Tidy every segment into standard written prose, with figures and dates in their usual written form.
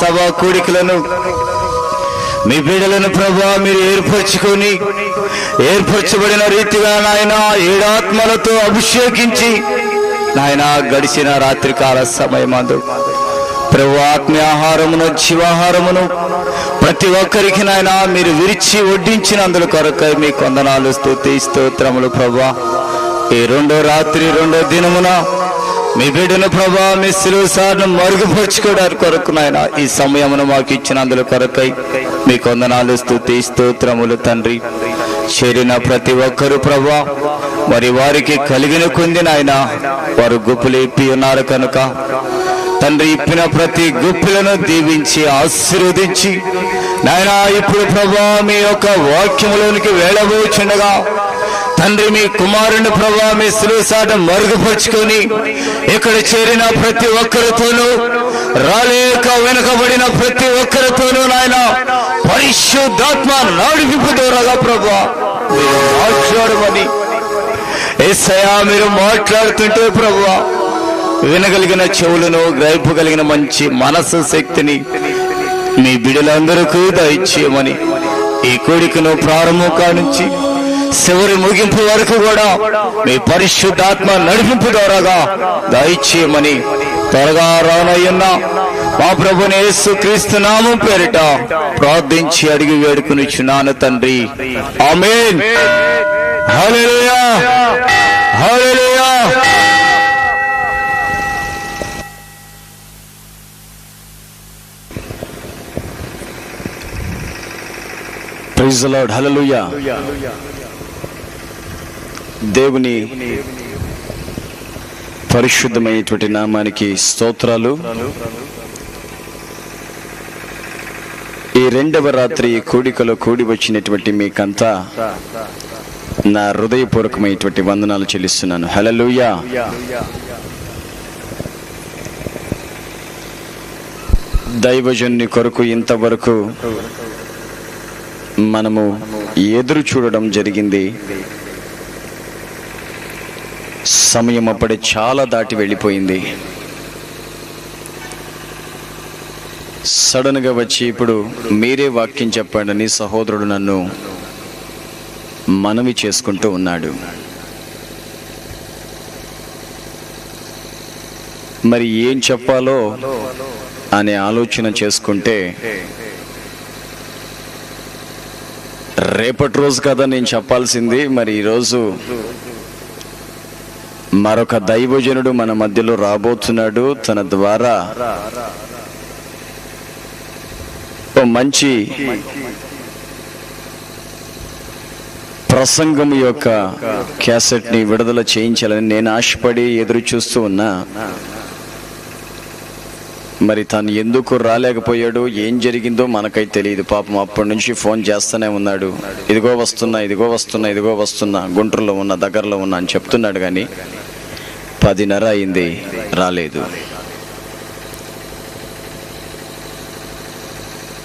సభా కూడికలను మీ బిడ్డలను ప్రభువా మీరు ఏర్పరచబడిన రీతిగా నాయన 7 ఆత్మలతో అభిషేకించి నాయన గడిచిన రాత్రికాల సమయమందు ప్రభు ఆత్మీయ ఆహారమును జీవాహారమును ప్రతి ఒక్కరికి నాయన మీరు విరిచి వడ్డించినందుకు కొరకై మీ వందనాలు స్తుతి స్తోత్రములు ప్రభువా. ఈ 2వ రాత్రి 2వ దినమున మీ బిడ్డను ప్రభా మీ సిలువ సార్ను మరుగుపరుచుకోవడానికి కొరకు నాయన ఈ సమయమును మాకు ఇచ్చినందుకు కొరకై మీ వందనాలు స్తుతి స్తోత్రములు తండ్రి. చేరిన ప్రతి ఒక్కరు ప్రభా మరి వారికి కలిగిన కొంది నాయన వారు గుప్పులు ఇప్పి ఉన్నారు కనుక తండ్రి ఇప్పిన ప్రతి గుప్పులను దీవించి ఆశీర్వదించి నాయన ఇప్పుడు ప్రభా మీ యొక్క వాక్యములోనికి వెళ్ళబోచుండగా తండ్రి మీ కుమారుని ప్రభా మీ సిలువ సాటం మరుగుపరుచుకొని ఇక్కడ చేరిన ప్రతి ఒక్కరితోనూ రాలేక వెనుకబడిన ప్రతి ఒక్కరితోనూ నాయన పరిశుద్ధాత్మ నడిపింపు దూరగా ప్రభా మీరు మాట్లాడమని యేసయ్యా మీరు మాట్లాడుతుంటే ప్రభువా వినగలిగిన చెవులను గ్రహింపగలిగిన మంచి మనసు శక్తిని మీ బిడ్డలందరికీ దయచేయమని ఈ కోడికను ప్రారంభం కానుంచి చివరి ముగింపు వరకు కూడా మీ పరిశుద్ధాత్మ నడిపింపు ద్వారాగా దయచేయమని త్వరగా రానయ్యున్న మా ప్రభుని యేసుక్రీస్తు నామం పేరిట ప్రార్థించి అడిగి వేడుకొనిచున్నాను తండ్రి, amen. Hallelujah, hallelujah. Praise the lord. Hallelujah. దేవుని పరిశుద్ధమైనటువంటి నామానికి స్తోత్రాలు. ఈ 2వ రాత్రి కూడికలో కూడి వచ్చినటువంటి మీకంతా నా హృదయపూర్వకమైనటువంటి వందనాలు చెల్లిస్తున్నాను. హల్లెలూయా. దైవజనుని కొరకు ఇంతవరకు మనము ఎదురు చూడడం జరిగింది. సమయం అప్పుడే చాలా దాటి వెళ్ళిపోయింది. సడన్ గా వచ్చి ఇప్పుడు మీరే వాక్యం చెప్పండి సహోదరుడు నన్ను మనవి చేసుకుంటూ ఉన్నాడు. మరి ఏం చెప్పాలో అనే ఆలోచన చేసుకుంటే రేపటి రోజు కదా నేను చెప్పాల్సింది. మరి ఈరోజు మరొక దైవజనుడు మన మధ్యలో రాబోతున్నాడు. తన ద్వారా మంచి ప్రసంగం యొక్క క్యాసెట్ ని విడుదల చేయించాలని నేను ఆశపడి ఎదురు చూస్తూ ఉన్నా. మరి తను ఎందుకు రాలేకపోయాడు, ఏం జరిగిందో మనకై తెలియదు. పాపం అప్పటి నుంచి ఫోన్ చేస్తూనే ఉన్నాడు. ఇదిగో వస్తున్నా, ఇదిగో వస్తున్నా, ఇదిగో వస్తున్నా, గుంటూరులో ఉన్నా, దగ్గరలో ఉన్నా అని చెప్తున్నాడు. కానీ 10:30 అయింది, రాలేదు.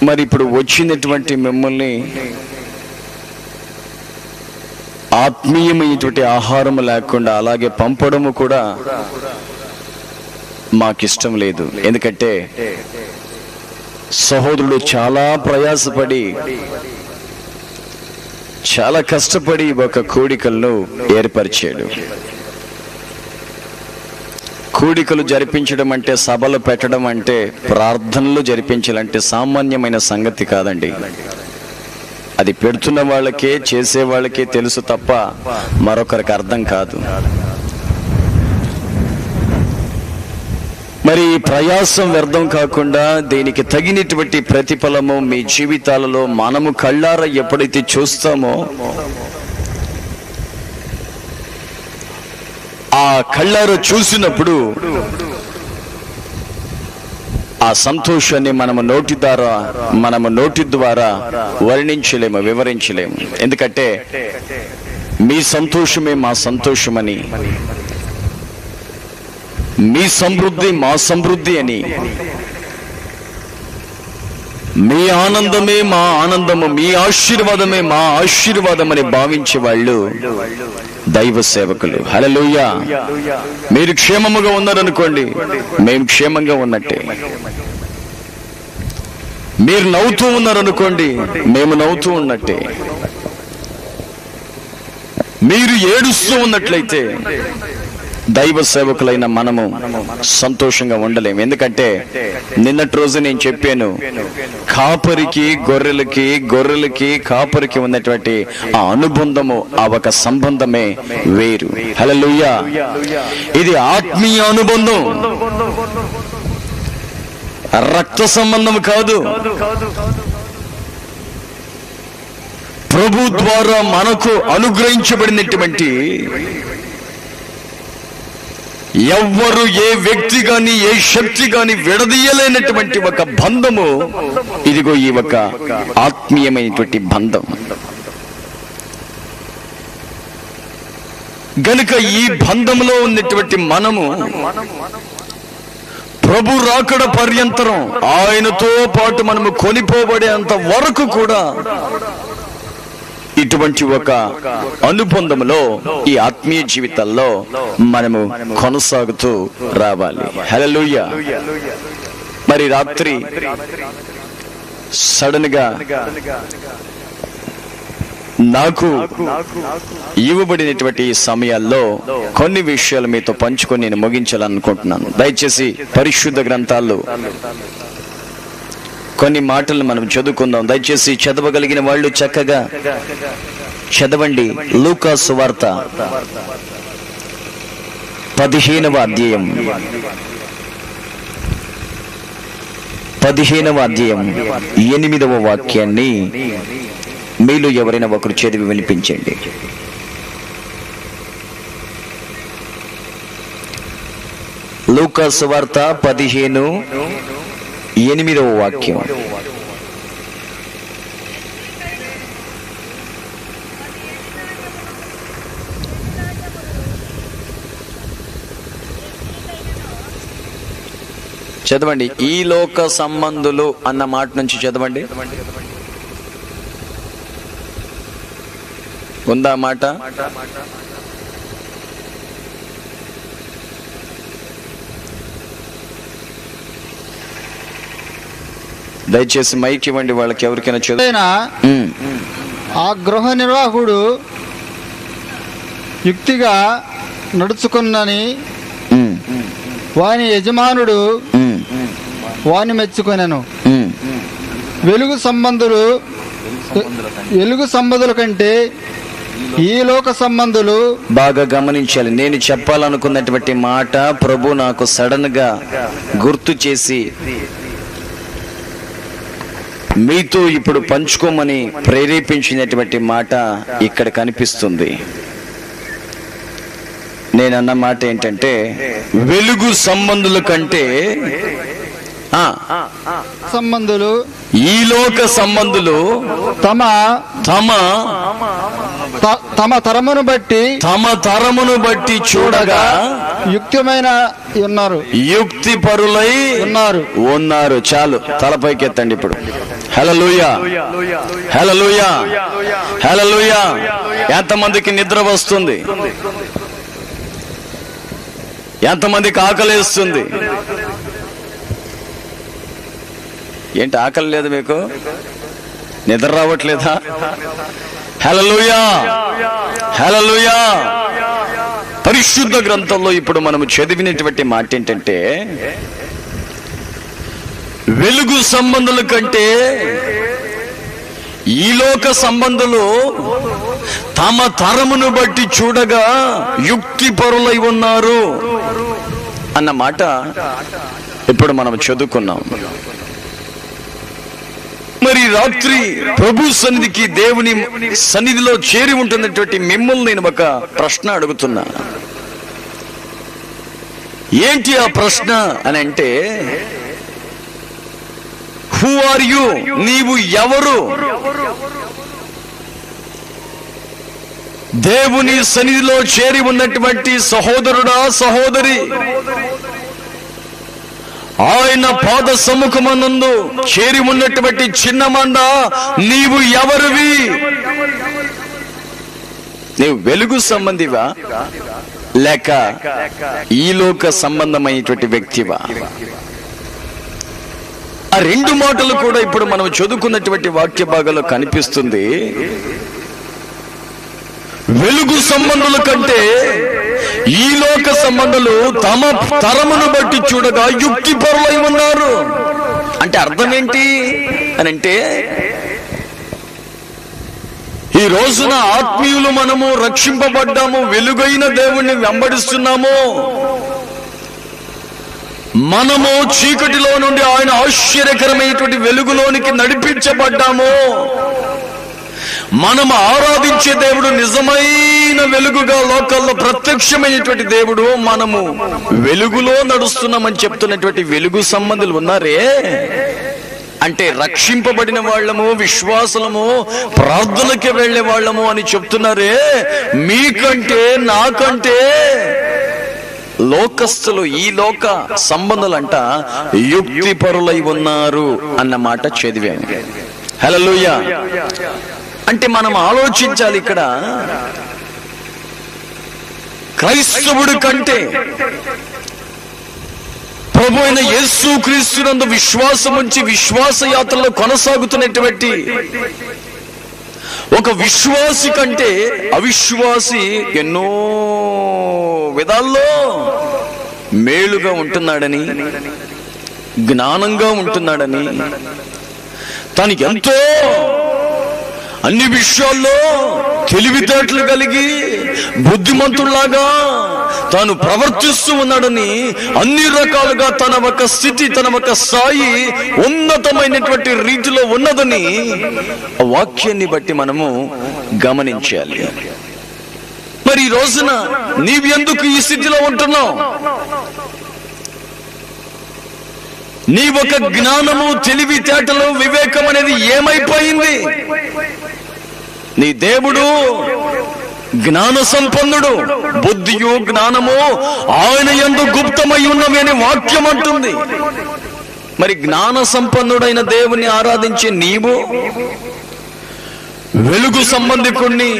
మరి ఇప్పుడు వచ్చినటువంటి మిమ్మల్ని ఆత్మీయమైనటువంటి ఆహారం లేకుండా అలాగే పంపడము కూడా మాకిష్టం లేదు. ఎందుకంటే సహోదరుడు చాలా ప్రయాసపడి చాలా కష్టపడి ఒక కూడికలను ఏర్పరిచాడు. కూడికలు జరిపించడం అంటే, సభలు పెట్టడం అంటే, ప్రార్థనలు జరిపించాలంటే సామాన్యమైన సంగతి కాదండి. అది పెడుతున్న వాళ్ళకే చేసే వాళ్ళకే తెలుసు తప్ప మరొకరికి అర్థం కాదు. మరి ఈ ప్రయాసం వ్యర్థం కాకుండా దీనికి తగినటువంటి ప్రతిఫలము మీ జీవితాలలో మనము కళ్ళారా ఎప్పుడైతే చూస్తామో ఆ కళ్ళారా చూసినప్పుడు ఆ సంతోషాన్ని మనము నోటి ద్వారా వర్ణించలేము, వివరించలేము. ఎందుకంటే మీ సంతోషమే మా సంతోషమని, మీ సమృద్ధి మా సమృద్ధి అని, మీ ఆనందమే మా ఆనందము, మీ ఆశీర్వాదమే మా ఆశీర్వాదం అని భావించే వాళ్ళు దైవ సేవకులు. హల్లెలూయా. మీరు క్షేమముగా ఉన్నారనుకోండి, మేము క్షేమంగా ఉన్నట్టే. మీరు నవ్వుతూ ఉన్నారనుకోండి, మేము నవ్వుతూ ఉన్నట్టే. మీరు ఏడుస్తూ ఉన్నట్లయితే దైవ సేవకులైన మనము సంతోషంగా ఉండలేము. ఎందుకంటే నిన్నటి రోజు నేను చెప్పాను, కాపరికి గొర్రెలకి కాపరికి ఉన్నటువంటి ఆ అనుబంధము, ఆ ఒక సంబంధమే వేరు. హల్లెలూయా. ఇది ఆత్మీయ అనుబంధం, రక్త సంబంధం కాదు. ప్రభు ద్వారా మనకు అనుగ్రహించబడినటువంటి ఎవ్వరు, ఏ వ్యక్తి గాని, ఏ శక్తి గాని విడదీయలేనటువంటి ఒక బంధము ఇదిగో ఈ ఒక ఆత్మీయమైనటువంటి బంధం. గనుక ఈ బంధంలో ఉన్నటువంటి మనము ప్రభు రాకడ పర్యంతరం ఆయనతో పాటు మనము కొనిపోబడేంత వరకు కూడా ఇటువంటి ఒక అనుబంధంలో, ఈ ఆత్మీయ జీవితాల్లో మనము కొనసాగుతూ రావాలి. హల్లెలూయా. మరి రాత్రి సడన్ గా నాకు ఇవ్వబడినటువంటి సమయాల్లో కొన్ని విషయాలు మీతో పంచుకొని నేను ముగించాలనుకుంటున్నాను. దయచేసి పరిశుద్ధ గ్రంథాల్లో కొన్ని మాటలు మనం చదువుకుందాం. దయచేసి చదవగలిగిన వాళ్ళు చక్కగా చదవండి. లూకా సువార్త 15వ అధ్యాయం 8వ వాక్యాన్ని మీలో ఎవరైనా ఒకరు చదివి వినిపించండి. లూకా సువార్త 15:8వ వాక్యం. చదవండి. ఈ లోక సంబంధులు అన్న మాట నుంచి చదవండి. ఉందా మాట? దయచేసి మైక్ ఇవ్వండి వాళ్ళకి, ఎవరికైనా చదువు. ఆ గృహ నిర్వాహకుడు యుక్తిగా నడుచుకున్నని వాని యజమానుడు వాని మెచ్చుకొనెను. వెలుగు సంబంధుల కంటే ఈ లోక సంబంధులు. బాగా గమనించాలి. నేను చెప్పాలనుకున్నటువంటి మాట ప్రభు నాకు సడన్ గా గుర్తు చేసి మీతో ఇప్పుడు పంచుకోమని ప్రేరేపించినటువంటి మాట ఇక్కడ కనిపిస్తుంది. నేనన్న మాట ఏంటంటే, వెలుగు సంబంధుల కంటే ఈ లోక సంబంధులు తమ తరమును బట్టి చూడగా యుక్తమైన యుక్తి పరులై ఉన్నారు. చాలు, తలపైకి ఎత్తండి ఇప్పుడు. హల్లెలూయా, హల్లెలూయా, హల్లెలూయా. ఎంతమందికి నిద్ర వస్తుంది? ఎంతమందికి ఆకలేస్తుంది? ఏంటి ఆకలి లేదు మీకు? నిద్ర రావట్లేదా? హల్లెలూయా, హల్లెలూయా. పరిశుద్ధ గ్రంథంలో ఇప్పుడు మనము చదివినటువంటి మాట ఏంటంటే, వెలుగు సంబంధుల కంటే ఈ లోక సంబంధులు తమ తరమును బట్టి చూడగా యుక్తి పరులై ఉన్నారు అన్న మాట ఇప్పుడు మనం చదువుకున్నాం. మరి రాత్రి ప్రభు సన్నిధికి, దేవుని సన్నిధిలో చేరి ఉంటున్నటువంటి మిమ్మల్ని నేను ఒక ప్రశ్న అడుగుతున్నా. ఏంటి ఆ ప్రశ్న అని అంటే, హూ ఆర్ యు? నీవు ఎవరు? దేవుని సన్నిధిలో చేరి ఉన్నటువంటి సహోదరుడా, సహోదరి, ఆయన పాద సముఖమనందు చేరి ఉన్నటువంటి చిన్న మంద, నీవు ఎవరివి? నీవు వెలుగు సంబంధివా లేక ఈ లోక సంబంధమైనటువంటి వ్యక్తివా? ఆ రెండు మాటలు కూడా ఇప్పుడు మనం చదువుకున్నటువంటి వాక్య భాగంలో కనిపిస్తుంది. వెలుగు సంబంధుల కంటే ఈ లోక సంబంధులు తమ తరమును బట్టి చూడగా యుక్తిపరులై ఉన్నారు. అంటే అర్థం ఏంటి అని అంటే, ఈ రోజున ఆత్మీయులు మనము రక్షింపబడ్డాము, వెలుగైన దేవుణ్ణి వెంబడిస్తున్నాము, మనము చీకటిలో నుండి ఆయన ఆశ్చర్యకరమైనటువంటి వెలుగులోనికి నడిపించబడ్డాము, మనము ఆరాధించే దేవుడు నిజమైన వెలుగుగా లోకాల్లో ప్రత్యక్షమైనటువంటి దేవుడు, మనము వెలుగులో నడుస్తున్నామని చెప్తున్నటువంటి వెలుగు సంబంధులు ఉన్నారే, అంటే రక్షింపబడిన వాళ్ళము, విశ్వాసలము, ప్రార్థనకి వెళ్లే వాళ్ళము అని చెప్తున్నారే, మీకంటే నాకంటే లోకస్తులు, ఈ లోక సంబంధులంట యుక్తిపరులై ఉన్నారు అన్న మాట చదివాము. హల్లెలూయా. అంటే మనం ఆలోచించాలి, ఇక్కడ క్రైస్తవుడి కంటే ప్రభు అయిన యేసు క్రీస్తునందు విశ్వాసం ఉంచి విశ్వాస యాత్రలో కొనసాగుతున్నటువంటి ఒక విశ్వాసి కంటే అవిశ్వాసి ఎన్నో విధాల్లో మేలుగా ఉంటున్నాడని, జ్ఞానంగా ఉంటున్నాడని, తనకి ఎంతో అన్ని విషయాల్లో తెలివితేటలు కలిగి బుద్ధిమంతుల్లాగా తాను ప్రవర్తిస్తూ ఉన్నాడని, అన్ని రకాలుగా తన ఒక స్థితి, తన ఒక స్థాయి ఉన్నతమైనటువంటి రీతిలో ఉన్నదని ఆ వాక్యాన్ని బట్టి మనము గమనించాలి. మరి ఈ రోజున నీవెందుకు ఈ స్థితిలో ఉంటున్నావు? నీ ఒక జ్ఞానము, తెలివితేటలు, వివేకం అనేది ఏమైపోయింది? నీ దేవుడు జ్ఞాన సంపన్నుడు, బుద్ధియు జ్ఞానము ఆయన యందు గుప్తమై ఉన్నవి అని వాక్యం అంటుంది. మరి జ్ఞాన సంపన్నుడైన దేవుని ఆరాధించే నీవు వెలుగు సంబంధికుణ్ణి,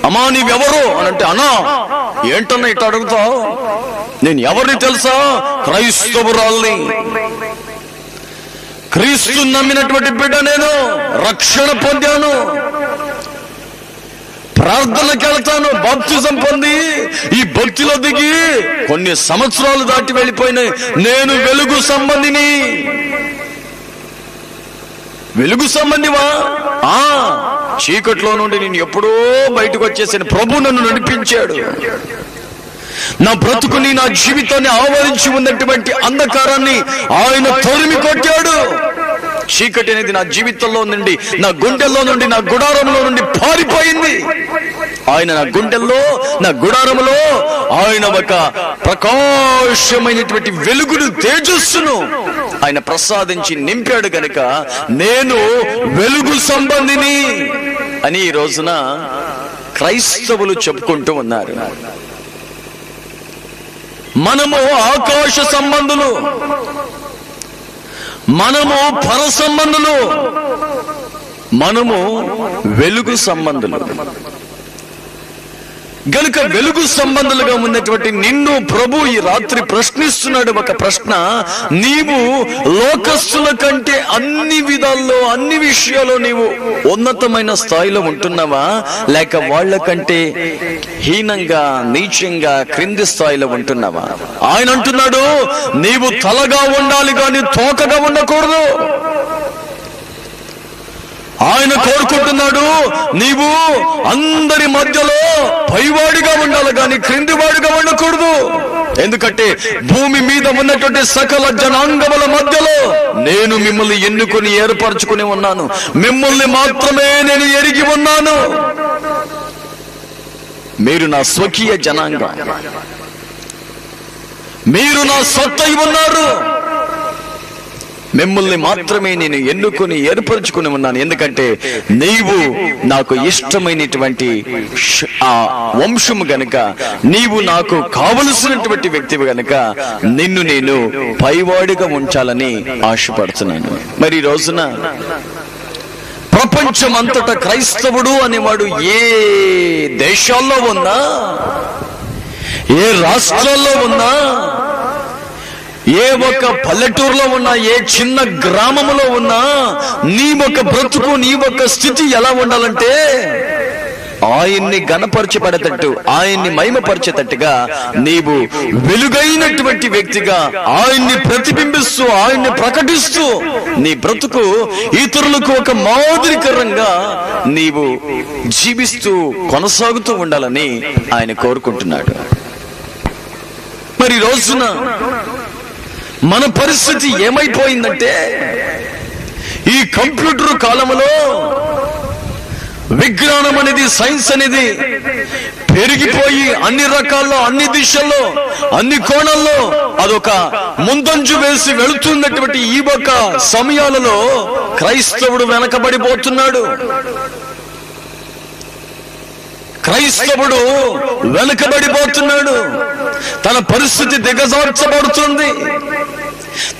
అమ్మా నీవెవరు అని అంటే, అన్నా ఏంటన్నా ఇట్లా అడుగుతావు? నేను ఎవరిని తెలుసా? క్రైస్తవురాల్ని, క్రీస్తు నమ్మినటువంటి బిడ్డ, నేను రక్షణ పొందాను, ప్రార్థనకి వెళ్తాను, బాప్తిజం పొంది ఈ భక్తిలో దిగి కొన్ని సంవత్సరాలు దాటి వెళ్ళిపోయినాయి, నేను వెలుగు సంబంధిని. వెలుగు సంబంధివా? చీకట్లో నుండి నేను ఎప్పుడో బయటకు వచ్చేసాను, ప్రభు నన్ను నడిపించాడు, నా బ్రతుకుని, నా జీవితాన్ని ఆవరించి ఉన్నటువంటి అంధకారాన్ని ఆయన తరిమి కొట్టాడు. చీకటి అనేది నా జీవితంలో నుండి, నా గుండెల్లో నుండి, నా గుడారంలో నుండి పారిపోయింది. ఆయన నా గుండెల్లో, నా గుడారంలో ఆయన ఒక ప్రకాశమైనటువంటి వెలుగును, తేజస్సును ఆయన ప్రసాదించి నింపాడు గనుక నేను వెలుగు సంబంధిని అని ఈ రోజున క్రైస్తవులు చెప్పుకుంటూ ఉన్నారు. మనము ఆకాశ సంబంధులు, మనము పర సంబంధులు, మనము వెలుగు సంబంధులు. గనుక వెలుగు సంబంధులుగా ఉన్నటువంటి నిన్ను ప్రభు ఈ రాత్రి ప్రశ్నిస్తున్నాడు ఒక ప్రశ్న. నీవు లోకస్తుల కంటే అన్ని విధాల్లో, అన్ని విషయాల్లో నీవు ఉన్నతమైన స్థాయిలో ఉంటున్నావా, లేక వాళ్ళ కంటే హీనంగా, నీచంగా, క్రింది స్థాయిలో ఉంటున్నావా? ఆయన అంటున్నాడు, నీవు తలగా ఉండాలి కానీ తోకగా ఉండకూడదు. ఆయన కోరుకుంటున్నాడు, నీవు అందరి మధ్యలో పైవాడిగా ఉండాలి కానీ క్రిందివాడిగా ఉండకూడదు. ఎందుకంటే భూమి మీద ఉన్నటువంటి సకల జనాంగముల మధ్యలో నేను మిమ్మల్ని ఎన్నుకొని ఏర్పరచుకుని ఉన్నాను, మిమ్మల్ని మాత్రమే నేను ఎరిగి ఉన్నాను. మీరు నా స్వకీయ జనాంగం, మీరు నా సొత్తై ఉన్నారు, మిమ్మల్ని మాత్రమే నేను ఎన్నుకొని ఏర్పరచుకుని ఉన్నాను. ఎందుకంటే నీవు నాకు ఇష్టమైనటువంటి ఆ వంశము గనుక, నీవు నాకు కావలసినటువంటి వ్యక్తివి గనుక నిన్ను నేను పైవాడిగా ఉంచాలని ఆశపడుతున్నాను. మరి ఈ రోజున ప్రపంచమంతటా క్రైస్తవుడు అనేవాడు ఏ దేశాల్లో ఉన్నా, ఏ రాష్ట్రాల్లో ఉన్నా, ఏ ఒక్క పల్లెటూరులో ఉన్నా, ఏ చిన్న గ్రామంలో ఉన్నా నీ ఒక బ్రతుకు, నీ ఒక స్థితి ఎలా ఉండాలంటే ఆయన్ని గణపరచబడేటట్టు, ఆయన్ని మహిమపరిచేటట్టుగా నీవు వెలుగైనటువంటి వ్యక్తిగా ఆయన్ని ప్రతిబింబిస్తూ, ఆయన్ని ప్రకటిస్తూ నీ బ్రతుకు ఇతరులకు ఒక మాదిరికరంగా నీవు జీవిస్తూ కొనసాగుతూ ఉండాలని ఆయన కోరుకుంటున్నాడు. మరి రోజున మన పరిస్థితి ఏమైపోయిందంటే, ఈ కంప్యూటర్ కాలంలో విజ్ఞానం అనేది, సైన్స్ అనేది పెరిగిపోయి అన్ని రకాల్లో, అన్ని దిశల్లో, అన్ని కోణాల్లో అదొక ముందంజు వేసి వెళుతున్నటువంటి ఈ ఒక సమయాలలో క్రైస్తవుడు వెనకబడిపోతున్నాడు. క్రైస్తవుడు వెనకబడిపోతున్నాడు. తన పరిస్థితి దిగజార్చబడుతుంది.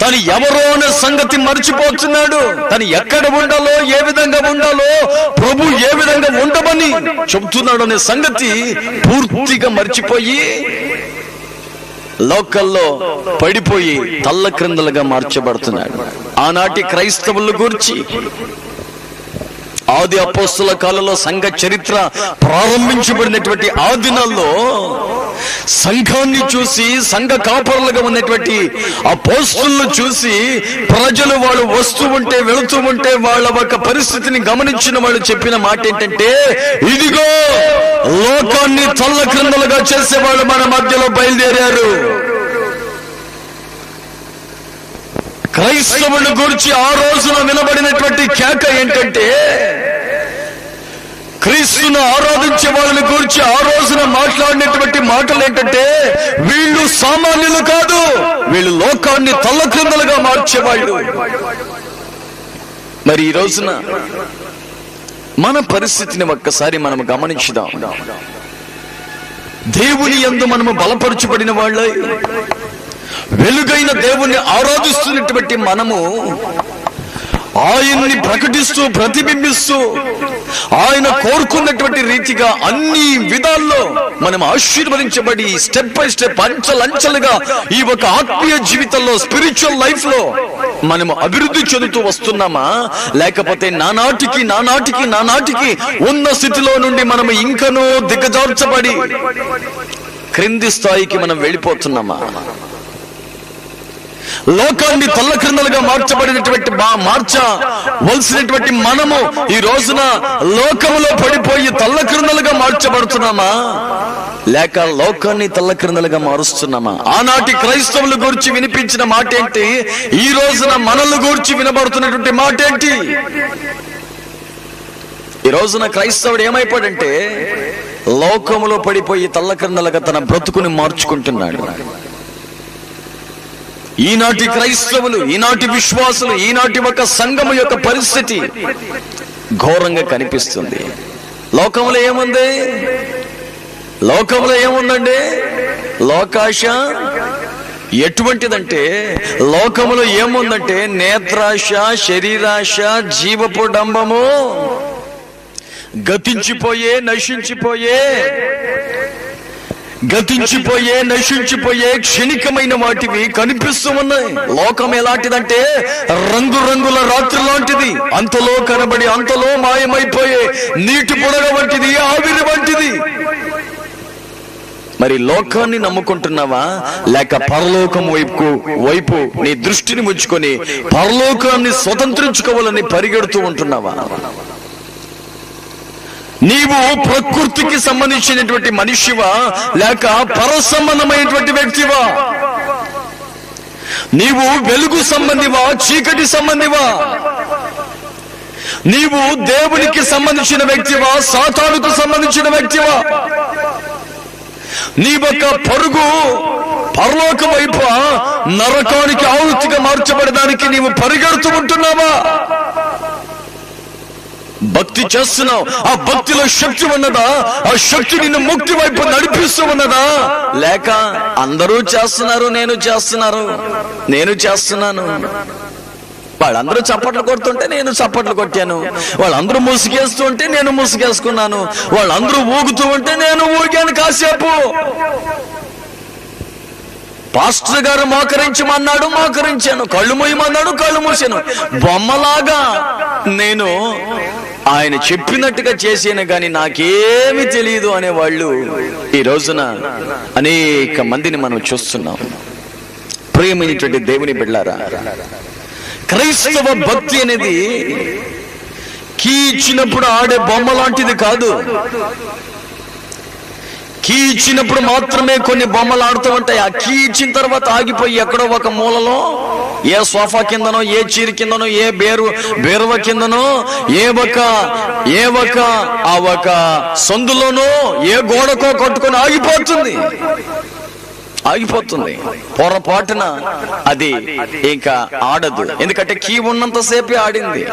తను ఎవరో అనే సంగతి మర్చిపోతున్నాడు. తను ఎక్కడ ఉండాలో, ఏ విధంగా ఉండాలో, ప్రభు ఏ విధంగా ఉండమని చెబుతున్నాడు అనే సంగతి పూర్తిగా మర్చిపోయి లోకల్లో పడిపోయి తల్ల క్రిందలుగా మార్చబడుతున్నాడు. ఆనాటి క్రైస్తవుల గురించి ఆది అపోస్తుల కాలంలో సంఘ చరిత్ర ప్రారంభించబడినటువంటి ఆ దినాల్లో సంఘాన్ని చూసి, సంఘ కాపరులుగా ఉన్నటువంటి అపోస్తులను చూసి ప్రజలు వాళ్ళు వస్తూ ఉంటే, వెళుతూ ఉంటే వాళ్ళ ఒక పరిస్థితిని గమనించిన వాళ్ళు చెప్పిన మాట ఏంటంటే, ఇదిగో లోకాన్ని తల్ల క్రిందలుగా చేసేవాళ్ళు మన మధ్యలో బయలుదేరారు. క్రైస్తవుల గురించి ఆ రోజున వినబడినటువంటి కేక ఏంటంటే, క్రీస్తును ఆరాధించే వాళ్ళని గురించి ఆ రోజున మాట్లాడినటువంటి మాటలు ఏంటంటే, వీళ్ళు సామాన్యులు కాదు, వీళ్ళు లోకాన్ని తల్లక్రిందలుగా మార్చేవాళ్ళు. మరి ఈ రోజున మన పరిస్థితిని ఒక్కసారి మనం గమనించుదాం. దేవుని యందు మనము బలపరచబడిన వాళ్ళై, వెలుగైన దేవుణ్ణి ఆరాధిస్తున్నటువంటి మనము ఆయన్ని ప్రకటిస్తూ, ప్రతిబింబిస్తూ, ఆయన కోరుకున్నటువంటి రీతిగా అన్ని విధాల్లో మనం ఆశీర్వదించబడి స్టెప్ బై స్టెప్, అంచెలంచెలుగా ఈ ఒక ఆత్మీయ జీవితంలో, స్పిరిచువల్ లైఫ్ లో మనము అభివృద్ధి చెందుతూ వస్తున్నామా, లేకపోతే నానాటికి ఉన్న స్థితిలో నుండి మనము ఇంకనూ దిగజార్చబడి క్రింది స్థాయికి మనం వెళ్ళిపోతున్నామా? లోకాన్ని తల్ల క్రిందలుగా మార్చవలసినటువంటి మనము ఈ రోజున లోకములో పడిపోయి తల్ల క్రిందలుగా మార్చబడుతున్నామా, లేక లోకాన్ని తల్ల క్రిందలుగా మారుస్తున్నామా? ఆనాటి క్రైస్తవుల గురించి వినిపించిన మాట ఏంటి? ఈ రోజున మనల్ని గురించి వినబడుతున్నటువంటి మాట ఏంటి? ఈ రోజున క్రైస్తవుడు ఏమైపోయాడంటే, లోకములో పడిపోయి తల్ల క్రిందలుగా తన బ్రతుకుని మార్చుకుంటున్నాడు. ఈనాటి క్రైస్తవులు, ఈనాటి విశ్వాసులు, ఈనాటి ఒక సంఘము యొక్క పరిస్థితి ఘోరంగా కనిపిస్తుంది. లోకంలో ఏముంది? లోకంలో ఏముందండి? లోకాశ ఎటువంటిదంటే, లోకములో ఏముందంటే నేత్రాశ, శరీరాశ, జీవపు డంబము, గతించిపోయే నశించిపోయే క్షణికమైన వాటివి కనిపిస్తూ ఉన్నాయి. లోకం ఎలాంటిదంటే రంగురంగుల రాత్రి లాంటిది, అంతలో కనబడి అంతలో మాయమైపోయే నీటి బుడగ వంటిది, ఆవిరి వంటిది. మరి లోకాన్ని నమ్ముకుంటున్నావా, లేక పరలోకం వైపు నీ దృష్టిని ఉంచుకొని పరలోకాన్ని స్వతంత్రించుకోవాలని పరిగెడుతూ ఉంటున్నావా? నీవు ప్రకృతికి సంబంధించినటువంటి మనిషివా, లేక పరసంబంధమైనటువంటి వ్యక్తివా? నీవు వెలుగు సంబంధివా, చీకటి సంబంధివా? నీవు దేవునికి సంబంధించిన వ్యక్తివా, సాతానుకు సంబంధించిన వ్యక్తివా? నీ యొక్క పరుగు పరలోక వైపు నరకానికి ఆవృత్తిగా మార్చబడడానికి నీవు పరిగెడుతూ ఉంటున్నావా? భక్తి చేస్తున్నావు, ఆ భక్తిలో శక్తి ఉన్నదా? ఆ శక్తి నిన్ను ముక్తి వైపు నడిపిస్తూ ఉన్నదా? లేక అందరూ చేస్తున్నారు, నేను చేస్తున్నాను, వాళ్ళందరూ చప్పట్లు కొడుతుంటే నేను చప్పట్లు కొట్టాను, వాళ్ళందరూ ముసుగేస్తూ ఉంటే నేను ముసుగేసుకున్నాను, వాళ్ళందరూ ఊగుతూ ఉంటే నేను ఊగాను కాసేపు. పాస్టర్ గారు మోకరించమన్నాడు, మోకరించాను. కళ్ళు మూయమన్నాడు, కళ్ళు మూసాను. బొమ్మలాగా నేను ఆయన చెప్పినట్టుగా చేసాను కానీ నాకేమి తెలియదు అనేవాళ్ళు ఈ రోజున అనేక మందిని మనం చూస్తున్నాం. ప్రియమైనటువంటి దేవుని బిడ్డలారా, క్రైస్తవ భక్తి అనేది కీ ఇచ్చినప్పుడు ఆడే బొమ్మ లాంటిది కాదు. కీ ఇచ్చినప్పుడు మాత్రమే కొన్ని బొమ్మలు ఆడుతూ ఉంటాయి. ఆ కీ ఇచ్చిన తర్వాత ఆగిపోయి ఎక్కడో ఒక మూలలో, ఏ సోఫా కిందనో, ఏ చీర కిందనో, ఏ బేరువ కిందనో, ఏ ఒక సందులోనో, ఏ గోడకో కట్టుకొని ఆగిపోతుంది. పొరపాటున అది ఇంకా ఆడదు. ఎందుకంటే కీ ఉన్నంతసేపే ఆడింది.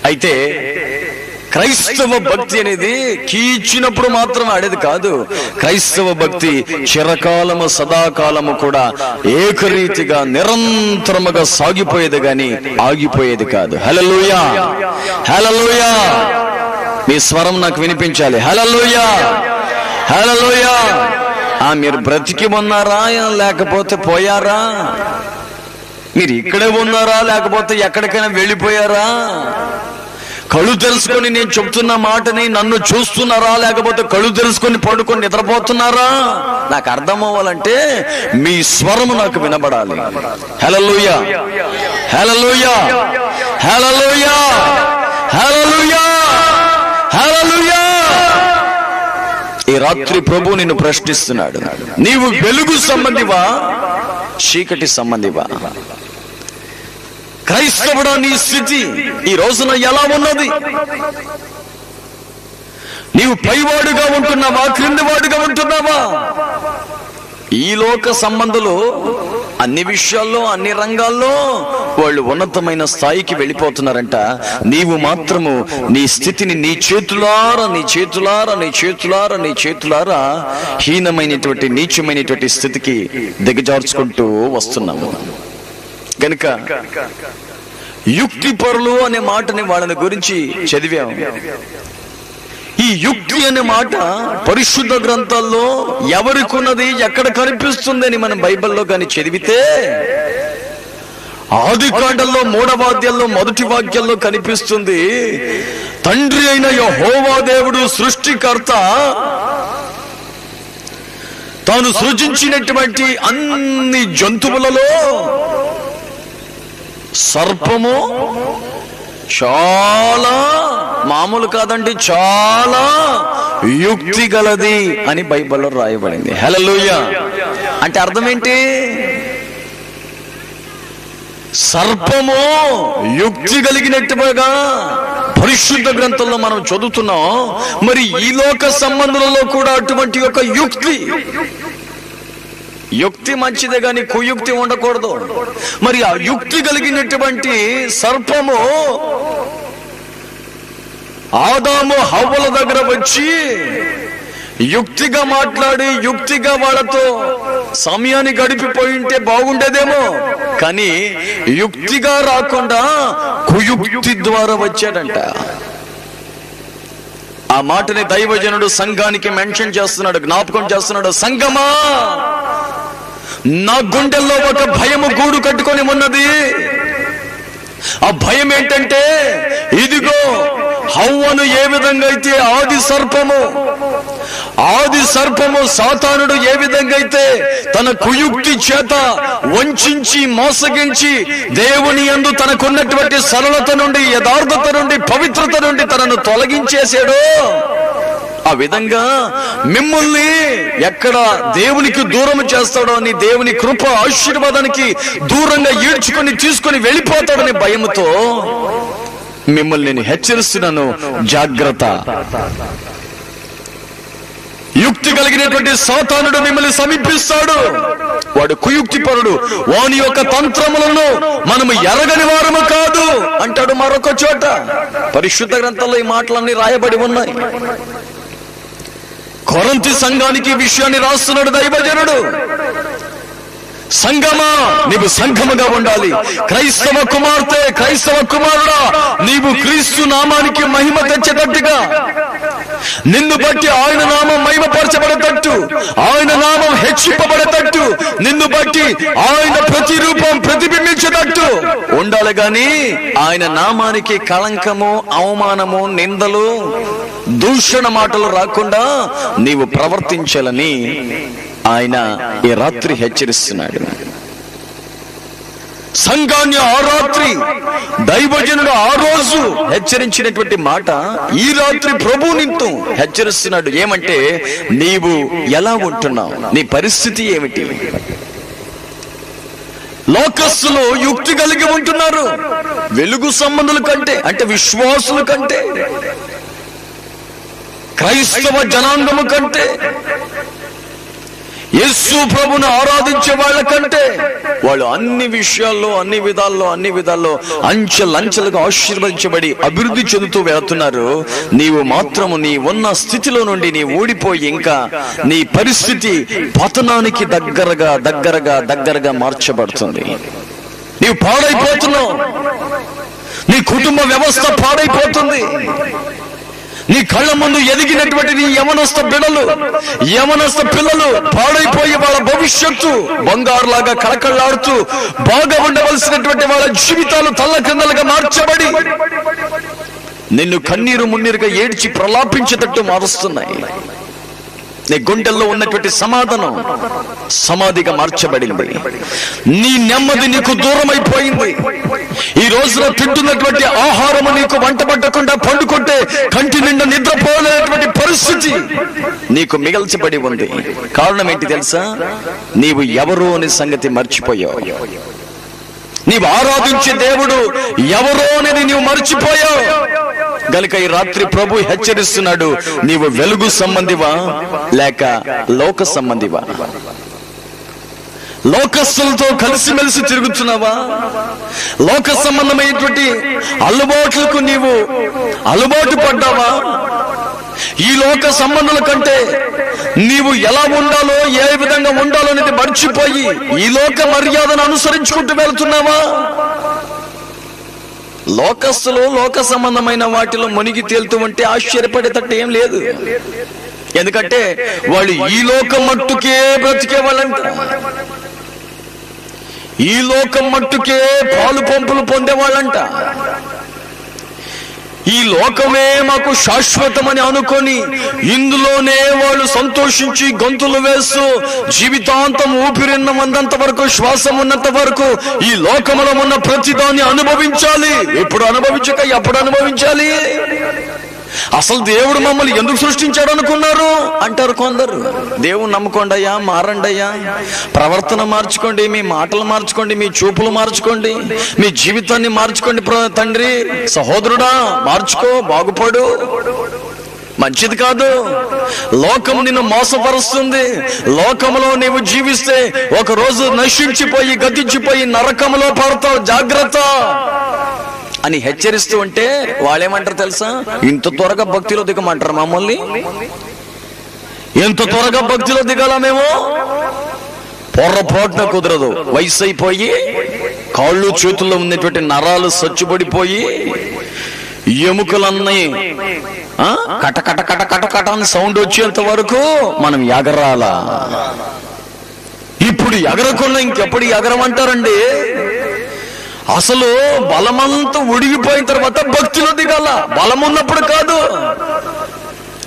అయితే క్రైస్తవ భక్తి అనేది కీ ఇచ్చినప్పుడు మాత్రం ఆడేది కాదు. క్రైస్తవ భక్తి చిరకాలము సదాకాలము కూడా ఏకరీతిగా నిరంతరముగా సాగిపోయేది గాని ఆగిపోయేది కాదు. హల్లెలూయా, హల్లెలూయా. మీ స్వరం నాకు వినిపించాలి. హల్లెలూయా, హల్లెలూయా. మీరు బ్రతికి ఉన్నారా లేకపోతే పోయారా? మీరు ఇక్కడే ఉన్నారా లేకపోతే ఎక్కడికైనా వెళ్ళిపోయారా? కళ్ళు తెలుసుకొని నేను చెప్తున్న మాటని నన్ను చూస్తున్నారా లేకపోతే కళ్ళు తెలుసుకొని పడుకొని నిద్రపోతున్నారా? నాకు అర్థం అవ్వాలంటే మీ స్వరము నాకు వినబడాలి. హల్లెలూయా, హల్లెలూయా, హల్లెలూయా, హల్లెలూయా, హల్లెలూయా. ఈ రాత్రి ప్రభు నిన్ను ప్రశ్నిస్తున్నాడు. నీవు వెలుగు సంబంధివా, చీకటి సంబంధివా? క్రైస్తవుడా, నీ స్థితి ఈ రోజున ఎలా ఉన్నది? నీవు పైవాడుగా ఉంటున్నావా, క్రిందివాడుగా ఉంటున్నావా? ఈ లోక సంబంధులు అన్ని విషయాల్లో, అన్ని రంగాల్లో వాళ్ళు ఉన్నతమైన స్థాయికి వెళ్ళిపోతున్నారంట. నీవు మాత్రము నీ స్థితిని నీ చేతులారా హీనమైనటువంటి, నీచమైనటువంటి స్థితికి దిగజార్చుకుంటూ వస్తున్నాము. గనుక యుక్తి పరులు అనే మాటని వాళ్ళని గురించి చదివాము. ఈ యుక్తి అనే మాట పరిశుద్ధ గ్రంథాల్లో ఎవరికి ఉన్నది, ఎక్కడ కనిపిస్తుంది అని మనం బైబిల్లో కానీ చదివితే ఆదికాండంలో 3వ అధ్యాయంలో 1వ వాక్యంలో కనిపిస్తుంది. తండ్రి అయిన యెహోవా దేవుడు సృష్టికర్త తాను సృజించినటువంటి అన్ని జంతువులలో సర్పము చాలా మామూలు కాదండి, చాలా యుక్తి గలది అని బైబిల్లో రాయబడింది. హల్లెలూయా. అంటే అర్థం ఏంటి? సర్పము యుక్తి కలిగినట్టుగా పరిశుద్ధ గ్రంథంలో మనం చదువుతున్నాం. మరి ఈ లోక సంబంధంలో కూడా అటువంటి ఒక యుక్తి మంచిదే గాని కుయుక్తి ఉండకూడదు. మరి ఆ యుక్తి కలిగినటువంటి సర్పము ఆదాము హవ్వల దగ్గర వచ్చి యుక్తిగా మాట్లాడి యుక్తిగా వాళ్ళతో సమయాన్ని గడిపిపోయింటే బాగుండేదేమో, కానీ యుక్తిగా రాకుండా కుయుక్తి ద్వారా వచ్చాడంట. ఆ మాటని దైవజనుడు సంఘానికి మెన్షన్ చేస్తున్నాడు, జ్ఞాపకం చేస్తున్నాడు. సంఘమా, నా గుండెల్లో ఒక భయము గూడు కట్టుకొని ఉన్నది. ఆ భయం ఏంటంటే, ఇదిగో హవ్వను ఏ విధంగా అయితే ఆది సర్పము సాతానుడు ఏ విధంగా అయితే తన కుయుక్తి చేత వంచించి మోసగించి దేవుని యందు తనకున్నటువంటి సరళత నుండి, యథార్థత నుండి, పవిత్రత నుండి తనను తొలగించేశాడో, ఆ విధంగా మిమ్మల్ని ఎక్కడ దేవునికి దూరం చేస్తాడో అని, దేవుని కృప ఆశీర్వాదానికి దూరంగా ఈడ్చుకొని తీసుకొని వెళ్ళిపోతాడని భయముతో మిమ్మల్ని నేను హెచ్చరిస్తున్నాను. జాగ్రత్త. యుక్తి కలిగినటువంటి సాతానుడు మిమ్మల్ని సమీపిస్తాడు. వాడు కుయుక్తిపరుడు. వాని యొక్క తంత్రములను మనము ఎరగని వారము కాదు అంటాడు మరొక చోట. పరిశుద్ధ గ్రంథంలో ఈ మాటలన్నీ రాయబడి ఉన్నాయి. కొరింథీ సంఘానికి విషయాన్ని రాస్తున్నాడు దైవజనుడు. సంఘమా, నీవు సంఘముగా ఉండాలి. క్రైస్తవ కుమార్తె, క్రైస్తవ కుమారుడా, నీవు క్రీస్తు నామానికి మహిమ తెచ్చేటట్టుగా నిన్ను బట్టి ఆయన నామం మహిమపరచబడేటట్టు, ఆయన నామం హెచ్చింపబడేటట్టు, నిన్ను బట్టి ఆయన ప్రతిరూపం ప్రతిబింబించేటట్టు ఉండాలి గాని ఆయన నామానికి కళంకము, అవమానము, నిందలు, దూషణ మాటలు రాకుండా నీవు ప్రవర్తించాలని ఆయన ఈ రాత్రి హెచ్చరిస్తున్నాడు. సంఘాన్ని ఆ రాత్రి, దైవజనుడు ఆ రోజు హెచ్చరించినటువంటి మాట ఈ రాత్రి ప్రభు నిన్ను హెచ్చరిస్తున్నాడు. ఏమంటే, నీవు ఎలా ఉంటున్నావు, నీ పరిస్థితి ఏమిటి? లోకస్తులు యుక్తి కలిగి ఉంటున్నారు, వెలుగు సంబంధుల కంటే, అంటే విశ్వాసుల కంటే, క్రైస్తవ జనాంగము కంటే, యేసు ప్రభును ఆరాధించే వాళ్ళ కంటే వాళ్ళు అన్ని విషయాల్లో, అన్ని విధాల్లో అంచెలంచెలుగా ఆశీర్వదించబడి అభివృద్ధి చెందుతూ వెళుతున్నారు. నీవు మాత్రము నీ ఉన్న స్థితిలో నుండి నీ ఓడిపోయి ఇంకా నీ పరిస్థితి పతనానికి దగ్గరగా మార్చబడుతుంది. నీవు పాడైపోతున్నావు, నీ కుటుంబ వ్యవస్థ పాడైపోతుంది. నీ కళ్ళ ముందు ఎదిగినటువంటి నీ యవనస్థ పిల్లలు పాడైపోయి వాళ్ళ భవిష్యత్తు బంగారులాగా కళకళలాడుతూ బాగా ఉండవలసినటువంటి వాళ్ళ జీవితాలు తల్లకిందలుగా మార్చబడి నిన్ను కన్నీరు మున్నీరుగా ఏడ్చి ప్రలాపించేటట్టు మారుస్తున్నాయి. నీ గుండెల్లో ఉన్నటువంటి సమాధానం సమాధిగా మార్చబడింది. నీ నెమ్మది నీకు దూరమైపోయింది. ఈ రోజున తింటున్నటువంటి ఆహారము నీకు వంట పట్టకుండా పండుకుంటే కంటి నిండా నిద్రపోలేనటువంటి పరిస్థితి నీకు మిగల్చబడి ఉంది. కారణం ఏంటి తెలుసా? నీవు ఎవరు అనే సంగతి మర్చిపోయావు. నీవు ఆరాధించే దేవుడు ఎవరో అనేది నీవు మర్చిపోయావు గనుక ఈ రాత్రి ప్రభు హెచ్చరిస్తున్నాడు. నీవు వెలుగు సంబంధివా లేక లోక సంబంధివా? లోకస్తులతో కలిసిమెలిసి తిరుగుతున్నావా? లోక సంబంధమైనటువంటి అలవాట్లకు నీవు అలవాటు పడ్డావా? ఈ లోక సంబంధాల కంటే నీవు ఎలా ఉండాలో, ఏ విధంగా ఉండాలో అనేది మర్చిపోయి ఈ లోక మర్యాదను అనుసరించుకుంటూ వెళ్తున్నావా? లోకస్తులు లోక సంబంధమైన వాటిలో మునిగి తేలుతూ ఉంటే ఆశ్చర్యపడేటట్టు ఏం లేదు. ఎందుకంటే వాళ్ళు ఈ లోకం మట్టుకే బ్రతికే వాళ్ళంట, ఈ లోకం మట్టుకే పాలు పంపులు పొందేవాళ్ళంట. ఈ లోకమే మాకు శాశ్వతమని అనుకొని ఇందులోనే వాళ్ళు సంతోషించి గొంతులు వేస్తూ జీవితాంతం ఊపిరిన్నంత వరకు, శ్వాసం ఉన్నంత వరకు ఈ లోకములో ఉన్న ప్రతిదాన్ని అనుభవించాలి. ఎప్పుడు అనుభవించక ఎప్పుడు అనుభవించాలి? అసలు దేవుడు మమ్మల్ని ఎందుకు సృష్టించాడు అనుకున్నారు అంటారు కొందరు. దేవుని నమ్ముకోండి అయ్యా, మారండి అయ్యా, ప్రవర్తన మార్చుకోండి, మీ మాటలు మార్చుకోండి, మీ చూపులు మార్చుకోండి, మీ జీవితాన్ని మార్చుకోండి. తండ్రి సహోదరుడా మార్చుకో, బాగుపడు. మంచిది కాదు. లోకం నిన్ను మోసపరుస్తుంది. లోకములో నీవు జీవిస్తే ఒక రోజు నశించిపోయి గతించిపోయి నరకములో పడతావు, జాగ్రత్త అని హెచ్చరిస్తూ ఉంటే వాళ్ళేమంటారు తెలుసా? ఇంత త్వరగా భక్తిలో దిగమంటారు మమ్మల్ని. ఎంత త్వరగా భక్తిలో దిగాల మేము? పొర్రపాటున కుదరదు. వయసు అయిపోయి కాళ్ళు చేతుల్లో ఉన్నటువంటి నరాలు సచ్చుబడిపోయి ఎముకలన్నీ కట కట కట కట కట అని సౌండ్ వచ్చేంత వరకు మనం ఎగరాలా. ఇప్పుడు ఎగరకుండా ఇంకెప్పుడు ఎగరమంటారండి? అసలు బలమంతా ఉడిగిపోయిన తర్వాత భక్తిలో దిగాల, బలం ఉన్నప్పుడు కాదు.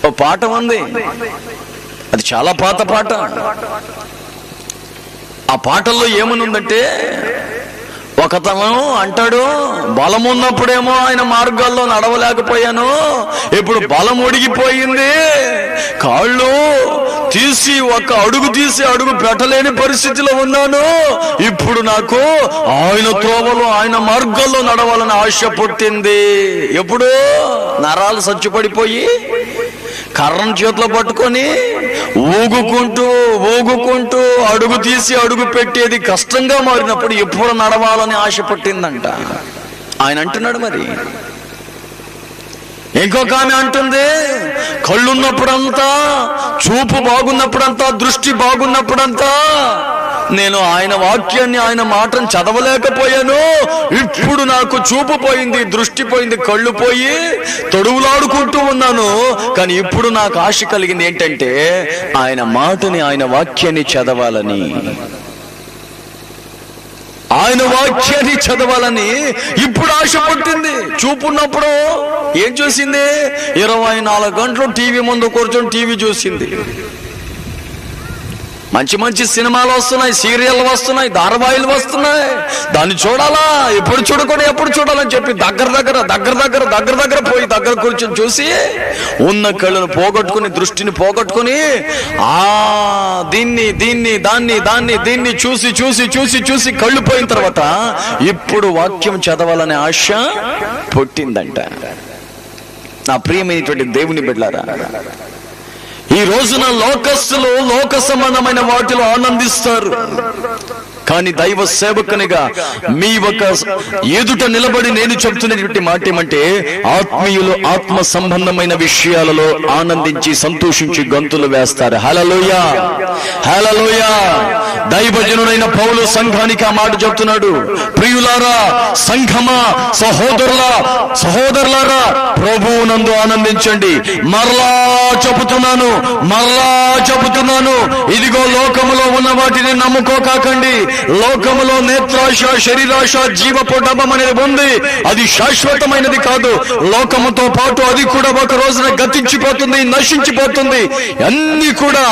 ఓ పాట ఉంది, అది చాలా పాత పాట. ఆ పాటల్లో ఏమనుందంటే, ఒకతను అంటాడు, బలం ఉన్నప్పుడేమో ఆయన మార్గాల్లో నడవలేకపోయాను, ఇప్పుడు బలం ఒడిగిపోయింది, కాళ్ళు తీసి ఒక అడుగు తీసి అడుగు పెట్టలేని పరిస్థితిలో ఉన్నాను, ఇప్పుడు నాకు ఆయన త్రోవలో ఆయన మార్గాల్లో నడవాలని ఆశ పుట్టింది. ఎప్పుడు నరాలు సచ్చుపడిపోయి కర్రను చేతిలో పట్టుకొని ఊగుకుంటూ అడుగు తీసి అడుగు పెట్టేది కష్టంగా మారినప్పుడు ఎప్పుడు నడవాలని ఆశ పుట్టిందంట. ఆయన అంటున్నాడు. మరి ఇంకొక ఆమె అంటుంది, కళ్ళున్నప్పుడంతా, చూపు బాగున్నప్పుడంతా, దృష్టి బాగున్నప్పుడంతా నేను ఆయన వాక్యాన్ని, ఆయన మాటను చదవలేకపోయాను. ఇప్పుడు నాకు చూపు పోయింది, దృష్టి పోయింది, కళ్ళు పోయి తొడుగులాడుకుంటూ ఉన్నాను. కానీ ఇప్పుడు నాకు ఆశ కలిగింది ఏంటంటే ఆయన మాటని, ఆయన వాక్యాన్ని చదవాలని. ఆయన వాక్యాన్ని చదవాలని ఇప్పుడు ఆశ పుట్టింది. చూపున్నప్పుడు ఏం చూసింది? 24 గంటలు టీవీ ముందు కూర్చొని టీవీ చూసింది. మంచి మంచి సినిమాలు వస్తున్నాయి, సీరియల్ వస్తున్నాయి, ధారావాహికలు వస్తున్నాయి. దాన్ని చూడాలా, ఎప్పుడు చూడకూడదు, ఎప్పుడు చూడాలని చెప్పి దగ్గర పోయి దగ్గర కూర్చొని చూసి ఉన్న కళ్ళను పోగొట్టుకుని, దృష్టిని పోగొట్టుకుని దీన్ని చూసి కళ్ళు పోయిన తర్వాత ఇప్పుడు వాక్యం చదవాలనే ఆశ పుట్టిందంట. నా ప్రియమైనటువంటి దేవుని బిడ్డలారా, ఈ రోజున లోకస్తులు లోక సంబంధమైన వాటిలో ఆనందిస్తారు. కానీ దైవ సేవకునిగా మీ ఒక ఎదుట నిలబడి నేను చెప్తున్నటువంటి మాట ఏమంటే, ఆత్మీయులు ఆత్మ సంబంధమైన విషయాలలో ఆనందించి సంతోషించి గంతులు వేస్తారు. హల్లెలూయా, హల్లెలూయా. దైవజనుడైన పౌలు సంఘానికి ఆ మాట చెప్తున్నాడు. ప్రియులారా, సంఘమా, సహోదరులారా, ప్రభువునందు ఆనందించండి. మరలా చెబుతున్నాను, ఇదిగో లోకములో ఉన్న వాటిని నమ్ముకోకాకండి. లోకములో నేత్రాశ, శరీరాశ, జీవపు డబ్బం అనేది ఉంది. అది శాశ్వతమైనది కాదు. లోకముతో పాటు అది కూడా ఒక రోజున గతించిపోతుంది, నశించిపోతుంది. అన్ని కూడా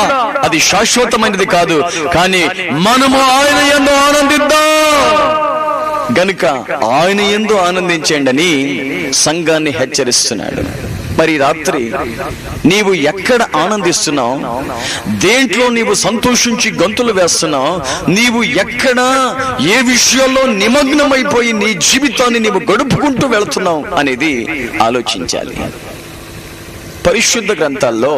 అది శాశ్వతమైనది కాదు. కానీ మనము ఆయన యందు ఆనందిద్దాం. గనుక ఆయన యందు ఆనందించండి అని సంఘాన్ని హెచ్చరిస్తున్నాడు. మరి రాత్రి నీవు ఎక్కడ ఆనందిస్తున్నావు? దేంట్లో నీవు సంతోషించి గంతులు వేస్తున్నావు? నీవు ఎక్కడ, ఏ విషయాల్లో నిమగ్నమైపోయి నీ జీవితాన్ని నీవు గడుపుకుంటూ వెళుతున్నావు అనేది ఆలోచించాలి. పరిశుద్ధ గ్రంథాల్లో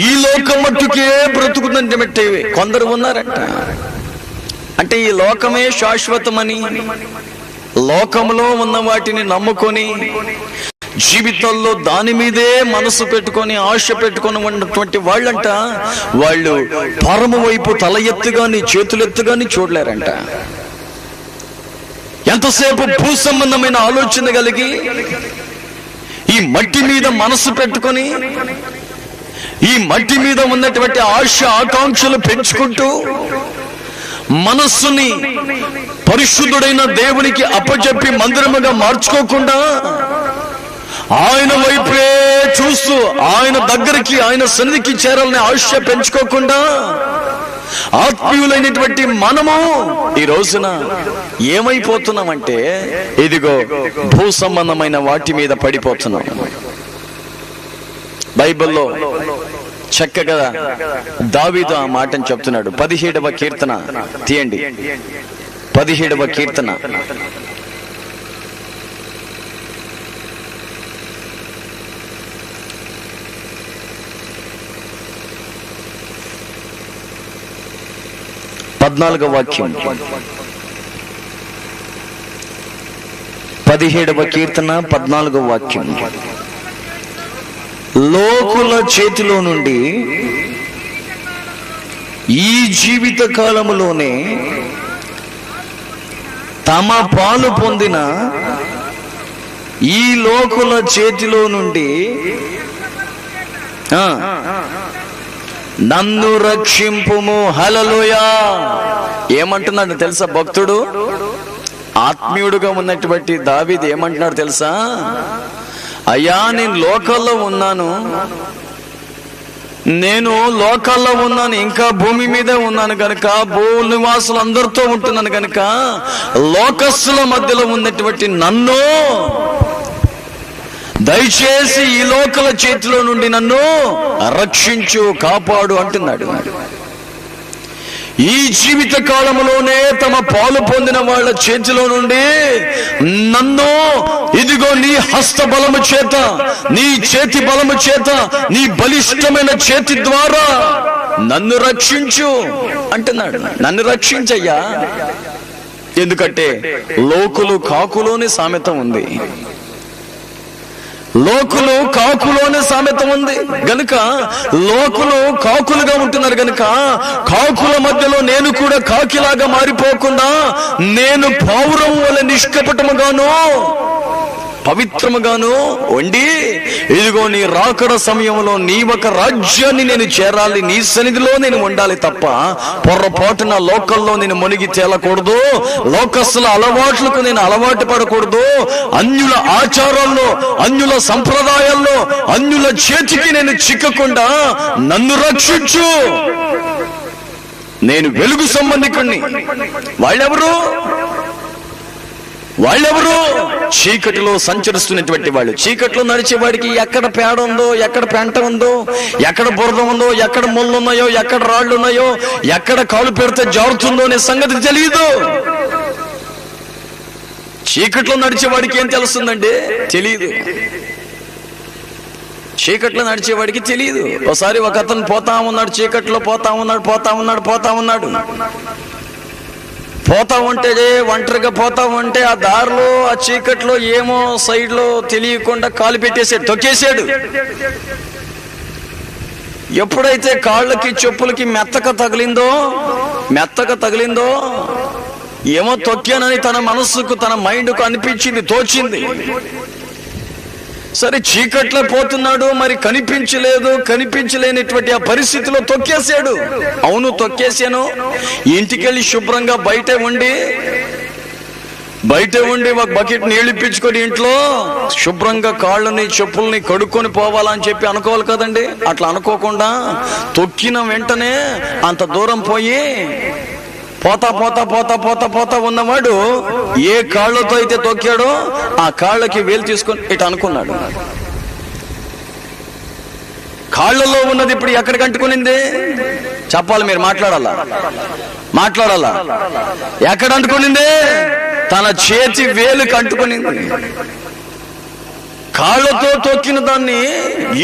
ఈ లోకం మట్టుకే బ్రతుకుతుందంటే కొందరు ఉన్నారంట. అంటే ఈ లోకమే శాశ్వతమని, లోకంలో ఉన్న వాటిని నమ్ముకొని జీవితంలో దాని మీదే మనసు పెట్టుకొని, ఆశ పెట్టుకొని ఉన్నటువంటి వాళ్ళంట, వాళ్ళు పరము వైపు తల ఎత్తుగాని, చేతులెత్తుగాని చూడలేరంట. ఎంతసేపు భూ సంబంధమైన ఆలోచన కలిగి ఈ మట్టి మీద మనసు పెట్టుకొని, ఈ మట్టి మీద ఉన్నటువంటి ఆశ ఆకాంక్షలు పెంచుకుంటూ మనస్సుని పరిశుద్ధుడైన దేవునికి అప్పచెప్పి మందిరముగా మార్చుకోకుండా, ఆయన వైపే చూస్తూ ఆయన దగ్గరికి, ఆయన సన్నిధికి చేరాలని ఆశ పెంచుకోకుండా, ఆత్మీయులైనటువంటి మనము ఈ రోజున ఏమైపోతున్నామంటే, ఇదిగో భూ సంబంధమైన వాటి మీద పడిపోతున్నాం. బైబిల్లో చక్కగా దావీదు ఆ మాటను చెప్తున్నాడు. 17వ కీర్తన తీయండి. 17వ కీర్తన వాక్యం. 17వ కీర్తన 14వ వాక్యం. లోకుల చేతిలో నుండి ఈ జీవిత కాలములోనే తమ పాలు పొందిన ఈ లోకుల చేతిలో నుండి నన్ను రక్షింపుము. హల్లెలూయా. ఏమంటున్నాడు తెలుసా భక్తుడు? ఆత్మీయుడుగా ఉన్నటువంటి దావీదు ఏమంటున్నాడు తెలుసా? అయ్యా, నేను లోకల్లో ఉన్నాను, ఇంకా భూమి మీదే ఉన్నాను కనుక, భూ నివాసులు అందరితో ఉంటున్నాను కనుక, లోకస్తుల మధ్యలో ఉన్నటువంటి నన్ను దయచేసి ఈ లోకల చేతిలో నుండి నన్ను రక్షించు, కాపాడు అంటున్నాడు. ఈ జీవిత కాలంలోనే తమ పాలు పొందిన వాళ్ళ చేతిలో నుండి నన్ను, ఇదిగో నీ హస్త బలము చేత, నీ చేతి బలము చేత, నీ బలిష్టమైన చేతి ద్వారా నన్ను రక్షించు అంటున్నాడు. నన్ను రక్షించయ్యా. ఎందుకంటే లోకులు కాకులోని సామెత ఉంది. లోకులు కాకులు అనే సామెత ఉంది గనుక లోకులు కాకులుగా ఉంటున్నారు గనుక కాకుల మధ్యలో నేను కూడా కాకిలాగా మారిపోకుండా నేను పావురం వల్ల నిష్కపటముగాను పవిత్రముగాను వండి ఇదిగో నీ రాకడ సమయంలో నీ ఒక రాజ్యాన్ని నేను చేరాలి, నీ సన్నిధిలో నేను ఉండాలి తప్ప పొర్రపాటున లోకల్లో నేను మునిగి తేలకూడదు, లోకస్తుల అలవాట్లకు నేను అలవాటు పడకూడదు, అన్యుల ఆచారాల్లో అన్యుల సంప్రదాయాల్లో అన్యుల చేతికి నేను చిక్కకుండా నన్ను రక్షించు. నేను వెలుగు సంబంధికుణ్ణి. వాళ్ళెవరు? చీకటిలో సంచరిస్తున్నటువంటి వాళ్ళు. చీకటిలో నడిచేవాడికి ఎక్కడ పేడ ఉందో, ఎక్కడ పెంట ఉందో, ఎక్కడ బురద ఉందో, ఎక్కడ ముళ్ళు ఉన్నాయో, ఎక్కడ రాళ్లు ఉన్నాయో, ఎక్కడ కాలు పెడితే జారుతుందో అనే సంగతి తెలియదు. చీకట్లో నడిచేవాడికి ఏం తెలుస్తుందండి? తెలియదు. చీకట్లో నడిచేవాడికి తెలియదు. ఒకసారి ఒక అతను పోతా ఉన్నాడు, చీకట్లో పోతా ఉన్నాడు. పోతా ఉంటే ఒంటరిగా పోతా ఉంటే ఆ దారిలో ఆ చీకట్లో ఏమో సైడ్ లో తెలియకుండా కాలు పెట్టేసాడు, తొక్కేశాడు. ఎప్పుడైతే కాళ్ళకి చెప్పులకి మెత్తక తగిలిందో ఏమో తొక్కానని తన మనస్సుకు తన మైండ్కు అనిపించింది, తోచింది. సరే చీకట్లో పోతున్నాడు, మరి కనిపించలేనటువంటి ఆ పరిస్థితిలో తొక్కేశాడు. అవును తొక్కేశాను. ఇంటికెళ్ళి శుభ్రంగా బయట ఉండి ఒక బకెట్ నీళ్ళు ఇప్పించుకొని ఇంట్లో శుభ్రంగా కాళ్ళని చెప్పుల్ని కడుక్కొని పోవాలని చెప్పి అనుకోవాలి కదండి. అట్లా అనుకోకుండా తొక్కిన వెంటనే అంత దూరం పోయి పోతా ఉన్నవాడు ఏ కాళ్ళతో అయితే తొక్కాడో ఆ కాళ్ళకి వేలు తీసుకొని ఇటు అనుకున్నాడు. కాళ్ళలో ఉన్నది ఇప్పుడు ఎక్కడికి అంటుకునింది? చెప్పాలి, మీరు మాట్లాడాలా. ఎక్కడ అంటుకునింది? తన చేతి వేలుకి అంటుకునింది. కాళ్ళతో తొక్కిన దాన్ని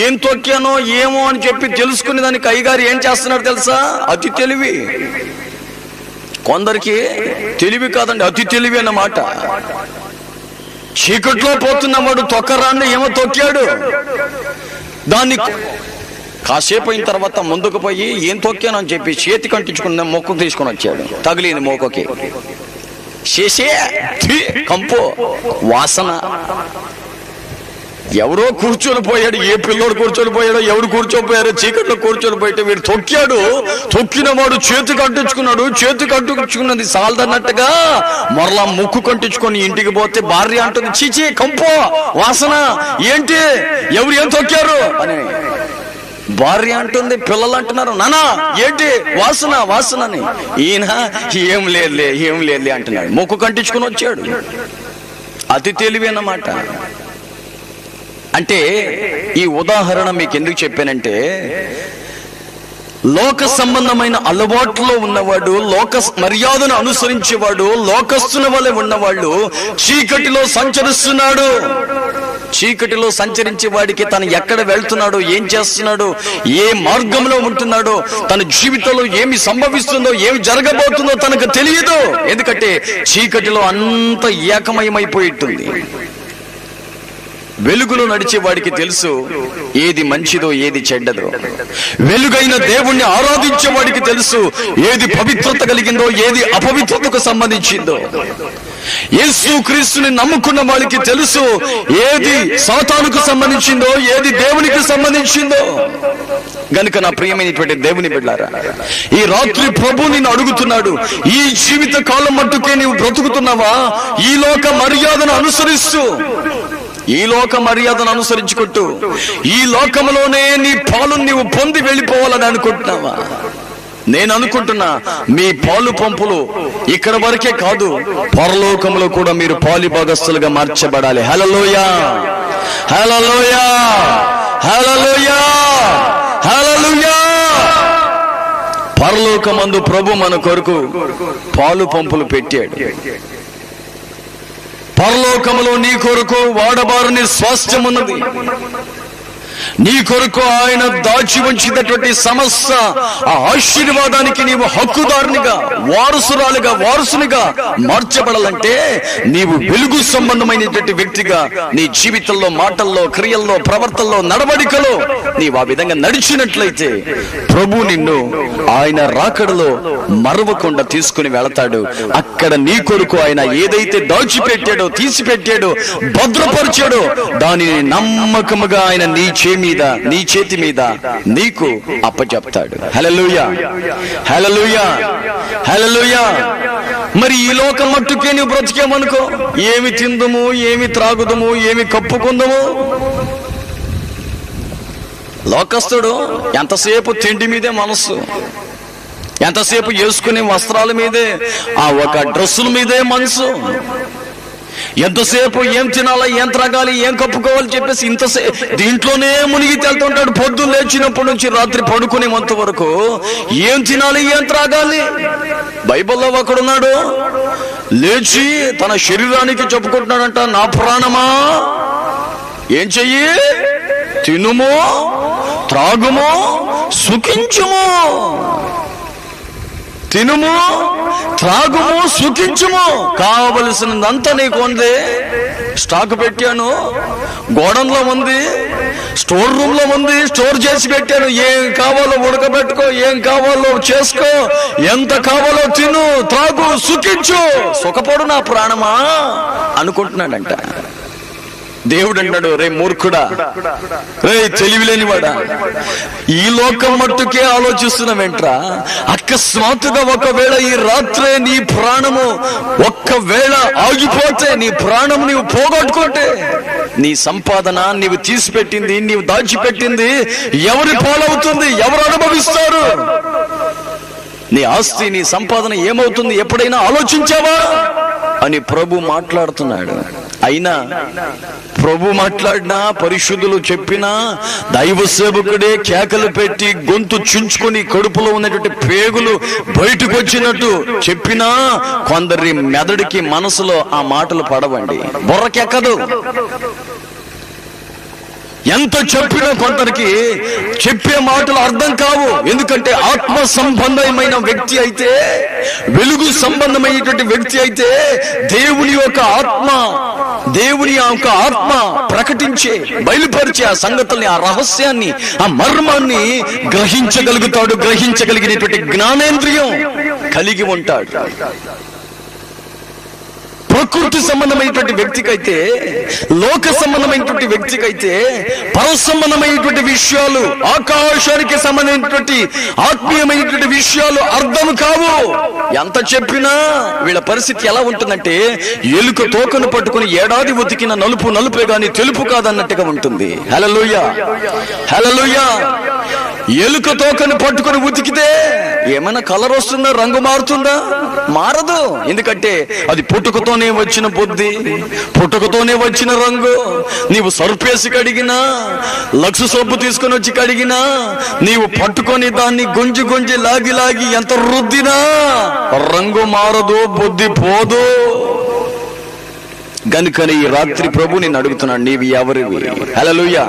ఏం తొక్కానో ఏమో అని చెప్పి తెలుసుకునే దానికి అయ్యగారు ఏం చేస్తున్నాడు తెలుసా? అతి తెలివి. కొందరికి తెలివి కాదండి, అతి తెలివి అన్నమాట. చీకట్లో పోతున్నవాడు తొక్కరాన్ని ఏమో తొక్కాడు. దాన్ని కాసేపు అయిన తర్వాత ముందుకు పోయి ఏం తొక్కాను అని చెప్పి చేతి కంటించుకున్న మొక్కు తీసుకొని వచ్చాడు. తగిలింది మొక్కకి. కంపు వాసన. ఎవరో కూర్చొని పోయాడు. ఏ పిల్లోడు కూర్చొని పోయాడో, ఎవరు కూర్చోపోయారో చీకట్లో కూర్చొని పోయితే వీడు తొక్కిన వాడు చేతికి అంటించుకున్నది సాల్దన్నట్టుగా మరలా ముక్కు కంటించుకొని ఇంటికి పోతే భార్య అంటుంది, చీచీ కంపో వాసన, ఏంటి ఎవరు ఏం తొక్కారు అని. భార్య అంటుంది, పిల్లలు అంటున్నారు, నానా ఏంటి వాసన అని. ఈయన ఏం లేదులే అంటున్నాడు. ముక్కు కంటించుకుని వచ్చాడు. అతి తెలివి అన్నమాట. అంటే ఈ ఉదాహరణ మీకు ఎందుకు చెప్పానంటే, లోక సంబంధమైన అలవాట్లో ఉన్నవాడు, లోక మర్యాదను అనుసరించేవాడు, లోకస్తుల వలె ఉన్నవాళ్ళు చీకటిలో సంచరిస్తున్నాడు. చీకటిలో సంచరించే వాడికి తను ఎక్కడ వెళ్తున్నాడో, ఏం చేస్తున్నాడో, ఏ మార్గంలో ఉంటున్నాడో, తన జీవితంలో ఏమి సంభవిస్తుందో, ఏమి జరగబోతుందో తనకు తెలియదు. ఎందుకంటే చీకటిలో అంత ఏకమయమైపోయి ఉంటుంది. వెలుగులో నడిచే వాడికి తెలుసు ఏది మంచిదో, ఏది చెడ్డదో. వెలుగైన దేవుణ్ణి ఆరాధించే వాడికి తెలుసు ఏది పవిత్రత కలిగిందో, ఏది అపవిత్రతకు సంబంధించిందో. యేసు క్రీస్తుని నమ్ముకున్న వాడికి తెలుసు ఏది సాతానుకు సంబంధించిందో, ఏది దేవునికి సంబంధించిందో. గనుక నా ప్రియమైనటువంటి దేవుని బిడ్డలారా, ఈ రాత్రి ప్రభు నిన్ను అడుగుతున్నాడు, ఈ జీవిత కాలం మట్టుకే నీవు బ్రతుకుతున్నావా? ఈ లోక మర్యాదను అనుసరించుకుంటూ ఈ లోకంలోనే నీ పాలు నీవు పొంది వెళ్ళిపోవాలని అనుకుంటున్నావా? నేను అనుకుంటున్నా, మీ పాలు పంపులు ఇక్కడ వరకే కాదు, పరలోకంలో కూడా మీరు పాలి భాగస్తులుగా మార్చబడాలి. హల్లెలూయా, హల్లెలూయా, హల్లెలూయా, హల్లెలూయా. పరలోకమందు ప్రభు మన కొరకు పాలు పంపులు పెట్టాడు. పరలోకములో నీ కొరకు వాడబారని స్వాస్థ్యం ఉన్నది. నీ కొరకు ఆయన దాచి ఉంచినటువంటి సమస్త ఆ ఆశీర్వాదానికి నీవు హక్కుదారునిగా, వారసునిగా మార్చబడాలంటే నీవు వెలుగు సంబంధమైనటువంటి వ్యక్తిగా నీ జీవితంలో, మాటల్లో, క్రియల్లో, ప్రవర్తనలో, నడవడికలో నీవు ఆ విధంగా నడిచినట్లయితే ప్రభు నిన్ను ఆయన రాకడలో మరవకుండా తీసుకుని వెళతాడు. అక్కడ నీ కొరకు ఆయన ఏదైతే దాచిపెట్టాడో, తీసిపెట్టాడో, భద్రపరిచాడో దానిని నమ్మకముగా ఆయన నీ చేతి మీద నీకు అప్పచెప్తాడు. హల్లెలూయా, హల్లెలూయా, హల్లెలూయా. మరి ఈ లోకం మట్టుకే నువ్వు బ్రతికేమనుకో, ఏమి తిందుము, ఏమి త్రాగుదము, ఏమి కప్పుకుందము. లోకస్తుడు ఎంతసేపు తిండి మీదే మనస్సు, ఎంతసేపు వేసుకునే వస్త్రాల మీదే, ఆ ఒక డ్రెస్సుల మీదే మనసు, ఎంతసేపు ఏం తినాలా, ఏం త్రాగాలి, ఏం కప్పుకోవాలి చెప్పేసి ఇంతసేపు దీంట్లోనే మునిగి తేలుతుంటాడు. పొద్దున్న లేచినప్పటి నుంచి రాత్రి పడుకునేంత వరకు ఏం తినాలి, ఏం త్రాగాలి. బైబిల్లో ఒకడున్నాడు, లేచి తన శరీరానికి చెప్పుకుంటున్నాడంట, నా ప్రాణమా ఏం చెయ్యి, తినుము, త్రాగుము, సుఖించుము. తినుము, త్రాగుము, సుఖించుము. కావలసినంతా నీకు ఉంది. స్టాక్ పెట్టాను, గోడంలో ఉంది, స్టోర్ రూమ్ లో ఉంది, స్టోర్ చేసి పెట్టాను. ఏం కావాలో ఉడకబెట్టుకో, ఏం కావాలో చేసుకో, ఎంత కావాలో తిను, త్రాగు, సుఖించు, సుఖపడు నా ప్రాణమా అనుకుంటున్నాడంట. దేవుడు అన్నాడు, రే మూర్ఖుడా, రే తెలివిలేనివాడా, ఈ లోకం మట్టుకే ఆలోచిస్తున్నావేంట్రా? అకస్మాత్తుగా ఒకవేళ ఈ రాత్రే నీ ప్రాణము ఒక్కవేళ ఆగిపోతే, నీ ప్రాణం నీవు పోగొట్టుకుంటే, నీ సంపాదన నీవు తీసిపెట్టింది, నీవు దాచిపెట్టింది ఎవరి పాలవుతుంది? ఎవరు అనుభవిస్తారు? నీ ఆస్తి, నీ సంపాదన ఏమవుతుంది? ఎప్పుడైనా ఆలోచించావా అని ప్రభు మాట్లాడుతున్నాడు. అయినా ప్రభు మాట్లాడినా, పరిశుద్ధులు చెప్పినా, దైవ సేవకుడే కేకలు పెట్టి గొంతు చుంచుకొని కడుపులో ఉన్నటువంటి పేగులు బయటకు వచ్చినట్టు చెప్పినా కొందరి మెదడికి, మనసులో ఆ మాటలు పడవండి, బుర్రకెక్కదు. ఎంత చెప్పినా కొందరికి చెప్పే మాటలు అర్థం కావు. ఎందుకంటే ఆత్మ సంబంధమైన వ్యక్తి అయితే, వెలుగు సంబంధమైనటువంటి వ్యక్తి అయితే దేవుని యొక్క ఆత్మ ప్రకటించే, బయలుపరిచే ఆ సంగతుల్ని, ఆ రహస్యాన్ని, ఆ మర్మాన్ని గ్రహించగలుగుతాడు. గ్రహించగలిగినటువంటి జ్ఞానేంద్రియం కలిగి ఉంటాడు. ప్రకృతి సంబంధమైనటువంటి వ్యక్తికైతే, లోక సంబంధమైనటువంటి వ్యక్తికైతే పర సంబంధమైనటువంటి విషయాలు, ఆకాశానికి సంబంధించినటువంటి ఆత్మీయమైనటువంటి విషయాలు అర్థం కావు. ఎంత చెప్పినా వీళ్ళ పరిస్థితి ఎలా ఉంటుందంటే, ఎలుక తోకను పట్టుకుని ఏడాది ఉతికిన నలుపే గాని తెలుపు కాదన్నట్టుగా ఉంటుంది. హల్లెలూయా, హల్లెలూయా. ఎలుక తోకను పట్టుకుని ఉతికితే ఏమైనా కలర్ వస్తుందా, రంగు మారుతుందా? మారదు. ఎందుకంటే అది పుట్టుకతోనే వచ్చిన బుద్ధి, పుట్టుకతోనే వచ్చిన రంగు. నీవు సర్పేసి కడిగినా, లక్స్ సోపు తీసుకొని వచ్చి కడిగినా, నీవు పట్టుకొని దాన్ని గుంజి లాగి ఎంత రుద్దినా రంగు మారదు, బుద్ధి పోదు. గనుకని ఈ రాత్రి ప్రభు నిన్ను అడుగుతున్నాడు, నీవి ఎవరివి? హల్లెలూయా.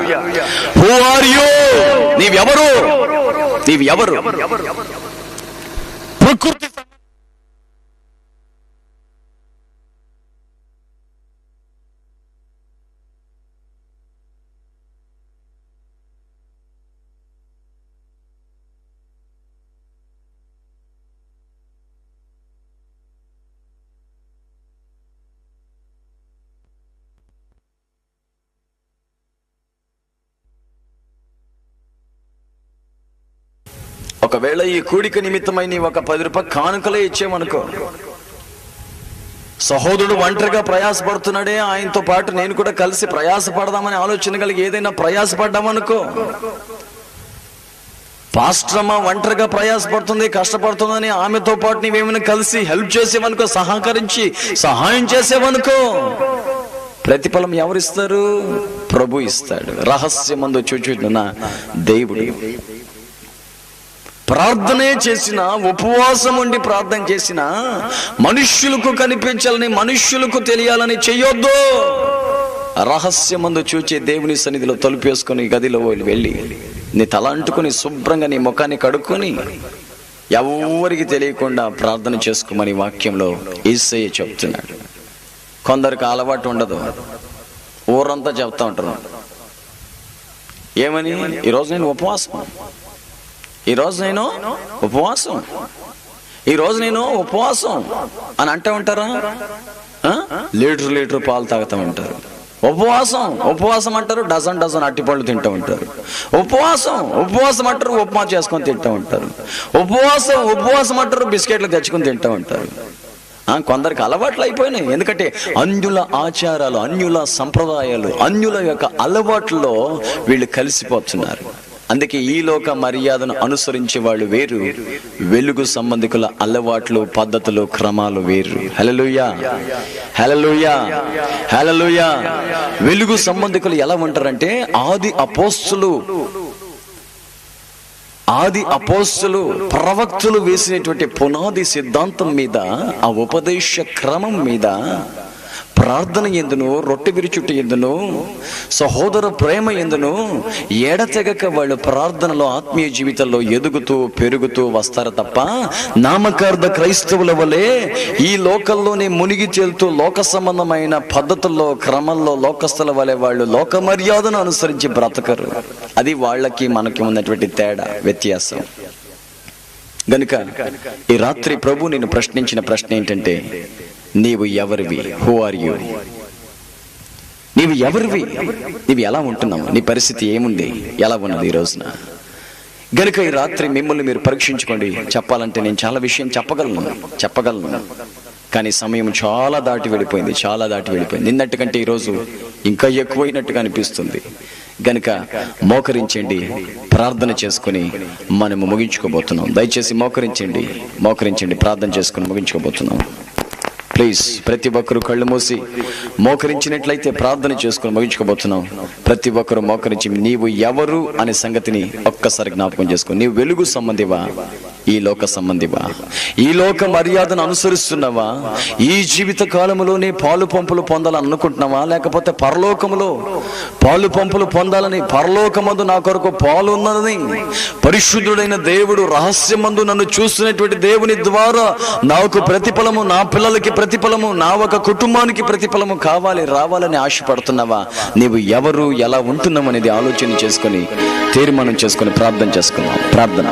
Who are you? నీవెవరు? ప్రకృతి ఒకవేళ ఈ కూడిక నిమిత్తమై నీ ఒక 10 రూపాయలు కానుకలే ఇచ్చేమనుకో, సహోదరుడు ఒంటరిగా ప్రయాసపడుతున్నాడే, ఆయనతో పాటు నేను కూడా కలిసి ప్రయాసపడదామని ఆలోచన కలిగి ఏదైనా ప్రయాసపడ్డామనుకో, పాస్టర్ అమ్మ ఒంటరిగా ప్రయాసపడుతుంది, కష్టపడుతుందని ఆమెతో పాటు నీవేమైనా కలిసి హెల్ప్ చేసేవనుకో, సహకరించి సహాయం చేసేవనుకో, ప్రతిఫలం ఎవరిస్తారు? ప్రభు ఇస్తాడు. రహస్యమందు చూచున్న దేవుడు. ప్రార్థనే చేసిన, ఉపవాసం ఉండి ప్రార్థన చేసిన, మనుష్యులకు కనిపించాలని, మనుష్యులకు తెలియాలని చెయ్యొద్దు. రహస్యమందు చూచే దేవుని సన్నిధిలో తలుపేసుకొని గదిలో వెళ్ళి నీ తల అంటుకొని శుభ్రంగా నీ ముఖాన్ని కడుక్కొని ఎవరికి తెలియకుండా ప్రార్థన చేసుకోమని వాక్యంలో యేసయ్య చెప్తున్నాడు. కొందరికి అలవాటు ఉండదు, ఊరంతా చెప్తా ఉంటారు, ఏమని ఈరోజు నేను ఉపవాసం, ఈరోజు నేను ఉపవాసం, ఈరోజు నేను ఉపవాసం అని అంటూ ఉంటారా? లీటర్ పాలు తాగుతూ ఉంటారు. ఉపవాసం అంటారు, డజన్ అట్టిపళ్ళు తింటూ ఉంటారు. ఉపవాసం అంటారు, ఉప్మా చేసుకొని తింటూ ఉంటారు. ఉపవాసం అంటారు, బిస్కెట్లు తెచ్చుకొని తింటూ ఉంటారు. కొందరికి అలవాట్లు అయిపోయినాయి. ఎందుకంటే అన్యుల ఆచారాలు, అన్యుల సంప్రదాయాలు, అన్యుల యొక్క అలవాట్లలో వీళ్ళు కలిసిపోతున్నారు. అందుకే ఈ లోక మర్యాదను అనుసరించే వాళ్ళు వేరు, వెలుగు సంబంధికుల అలవాట్లు, పద్ధతులు, క్రమాలు వేరు. హల్లెలూయా, హల్లెలూయా, హల్లెలూయా. వెలుగు సంబంధికులు ఎలా ఉంటారంటే ఆది అపోస్తులు ప్రవక్తలు వేసినటువంటి పునాది సిద్ధాంతం మీద, ఆ ఉపదేశ క్రమం మీద, ప్రార్థన ఎందును, రొట్టె విరుచుట ఎందును, సహోదర ప్రేమ ఎందును ఎడతెగక వాళ్ళు ప్రార్థనలో, ఆత్మీయ జీవితంలో ఎదుగుతూ పెరుగుతూ వస్తారు తప్ప నామకార్థ క్రైస్తవుల వలె ఈ లోకల్లోనే మునిగి తేలుతూ లోక సంబంధమైన పద్ధతుల్లో, క్రమంలో లోకస్తుల వలె వాళ్ళు లోక మర్యాదను అనుసరించి బ్రతకరు. అది వాళ్ళకి మనకి ఉన్నటువంటి తేడా, వ్యత్యాసం. గనుక ఈ రాత్రి ప్రభు నేను ప్రశ్నించిన ప్రశ్న ఏంటంటే, నీవు ఎవరివి? Who are you? నీవు ఎవరివి? నీవు ఎలా ఉంటున్నావు? నీ పరిస్థితి ఏముంది? ఎలా ఉన్నది ఈ రోజున? గనుక ఈ రాత్రి మిమ్మల్ని మీరు పరీక్షించుకోండి. చెప్పాలంటే నేను చాలా విషయం చెప్పగలను, కానీ సమయం చాలా దాటి వెళ్ళిపోయింది. నిన్నటి కంటే ఈరోజు ఇంకా ఎక్కువైనట్టుగా అనిపిస్తుంది. గనుక మోకరించండి, ప్రార్థన చేసుకుని మనము ముగించుకోబోతున్నాం. దయచేసి మోకరించండి, ప్రార్థన చేసుకుని ముగించుకోబోతున్నాం. ప్లీజ్ ప్రతి ఒక్కరు కళ్ళు మూసి మోకరించినట్లయితే ప్రార్థన చేసుకుని ముగించుకోబోతున్నాం. ప్రతి ఒక్కరు మోకరించి నీవు ఎవరు అనే సంగతిని ఒక్కసారి జ్ఞాపకం చేసుకో. నీవు వెలుగు సంబంధివా, ఈ లోక సంబంధివా? ఈ లోక మర్యాదను అనుసరిస్తున్నావా? ఈ జీవిత కాలంలోనే పాలు పంపులు పొందాలని అనుకుంటున్నావా? లేకపోతే పరలోకములో పాలు పంపులు పొందాలని, పరలోకమందు నా కొరకు పాలు ఉన్నదని పరిశుద్ధుడైన దేవుడు రహస్యమందు నన్ను చూస్తున్నటువంటి దేవుని ద్వారా నాకు ప్రతిఫలము, నా పిల్లలకి ప్రతిఫలము, నా ఒక కుటుంబానికి ప్రతిఫలము రావాలని ఆశపడుతున్నావా? నీవు ఎవరు, ఎలా ఉంటున్నావు అనేది ఆలోచన చేసుకొని, తీర్మానం చేసుకొని ప్రార్థన చేసుకున్నాం. ప్రార్థన.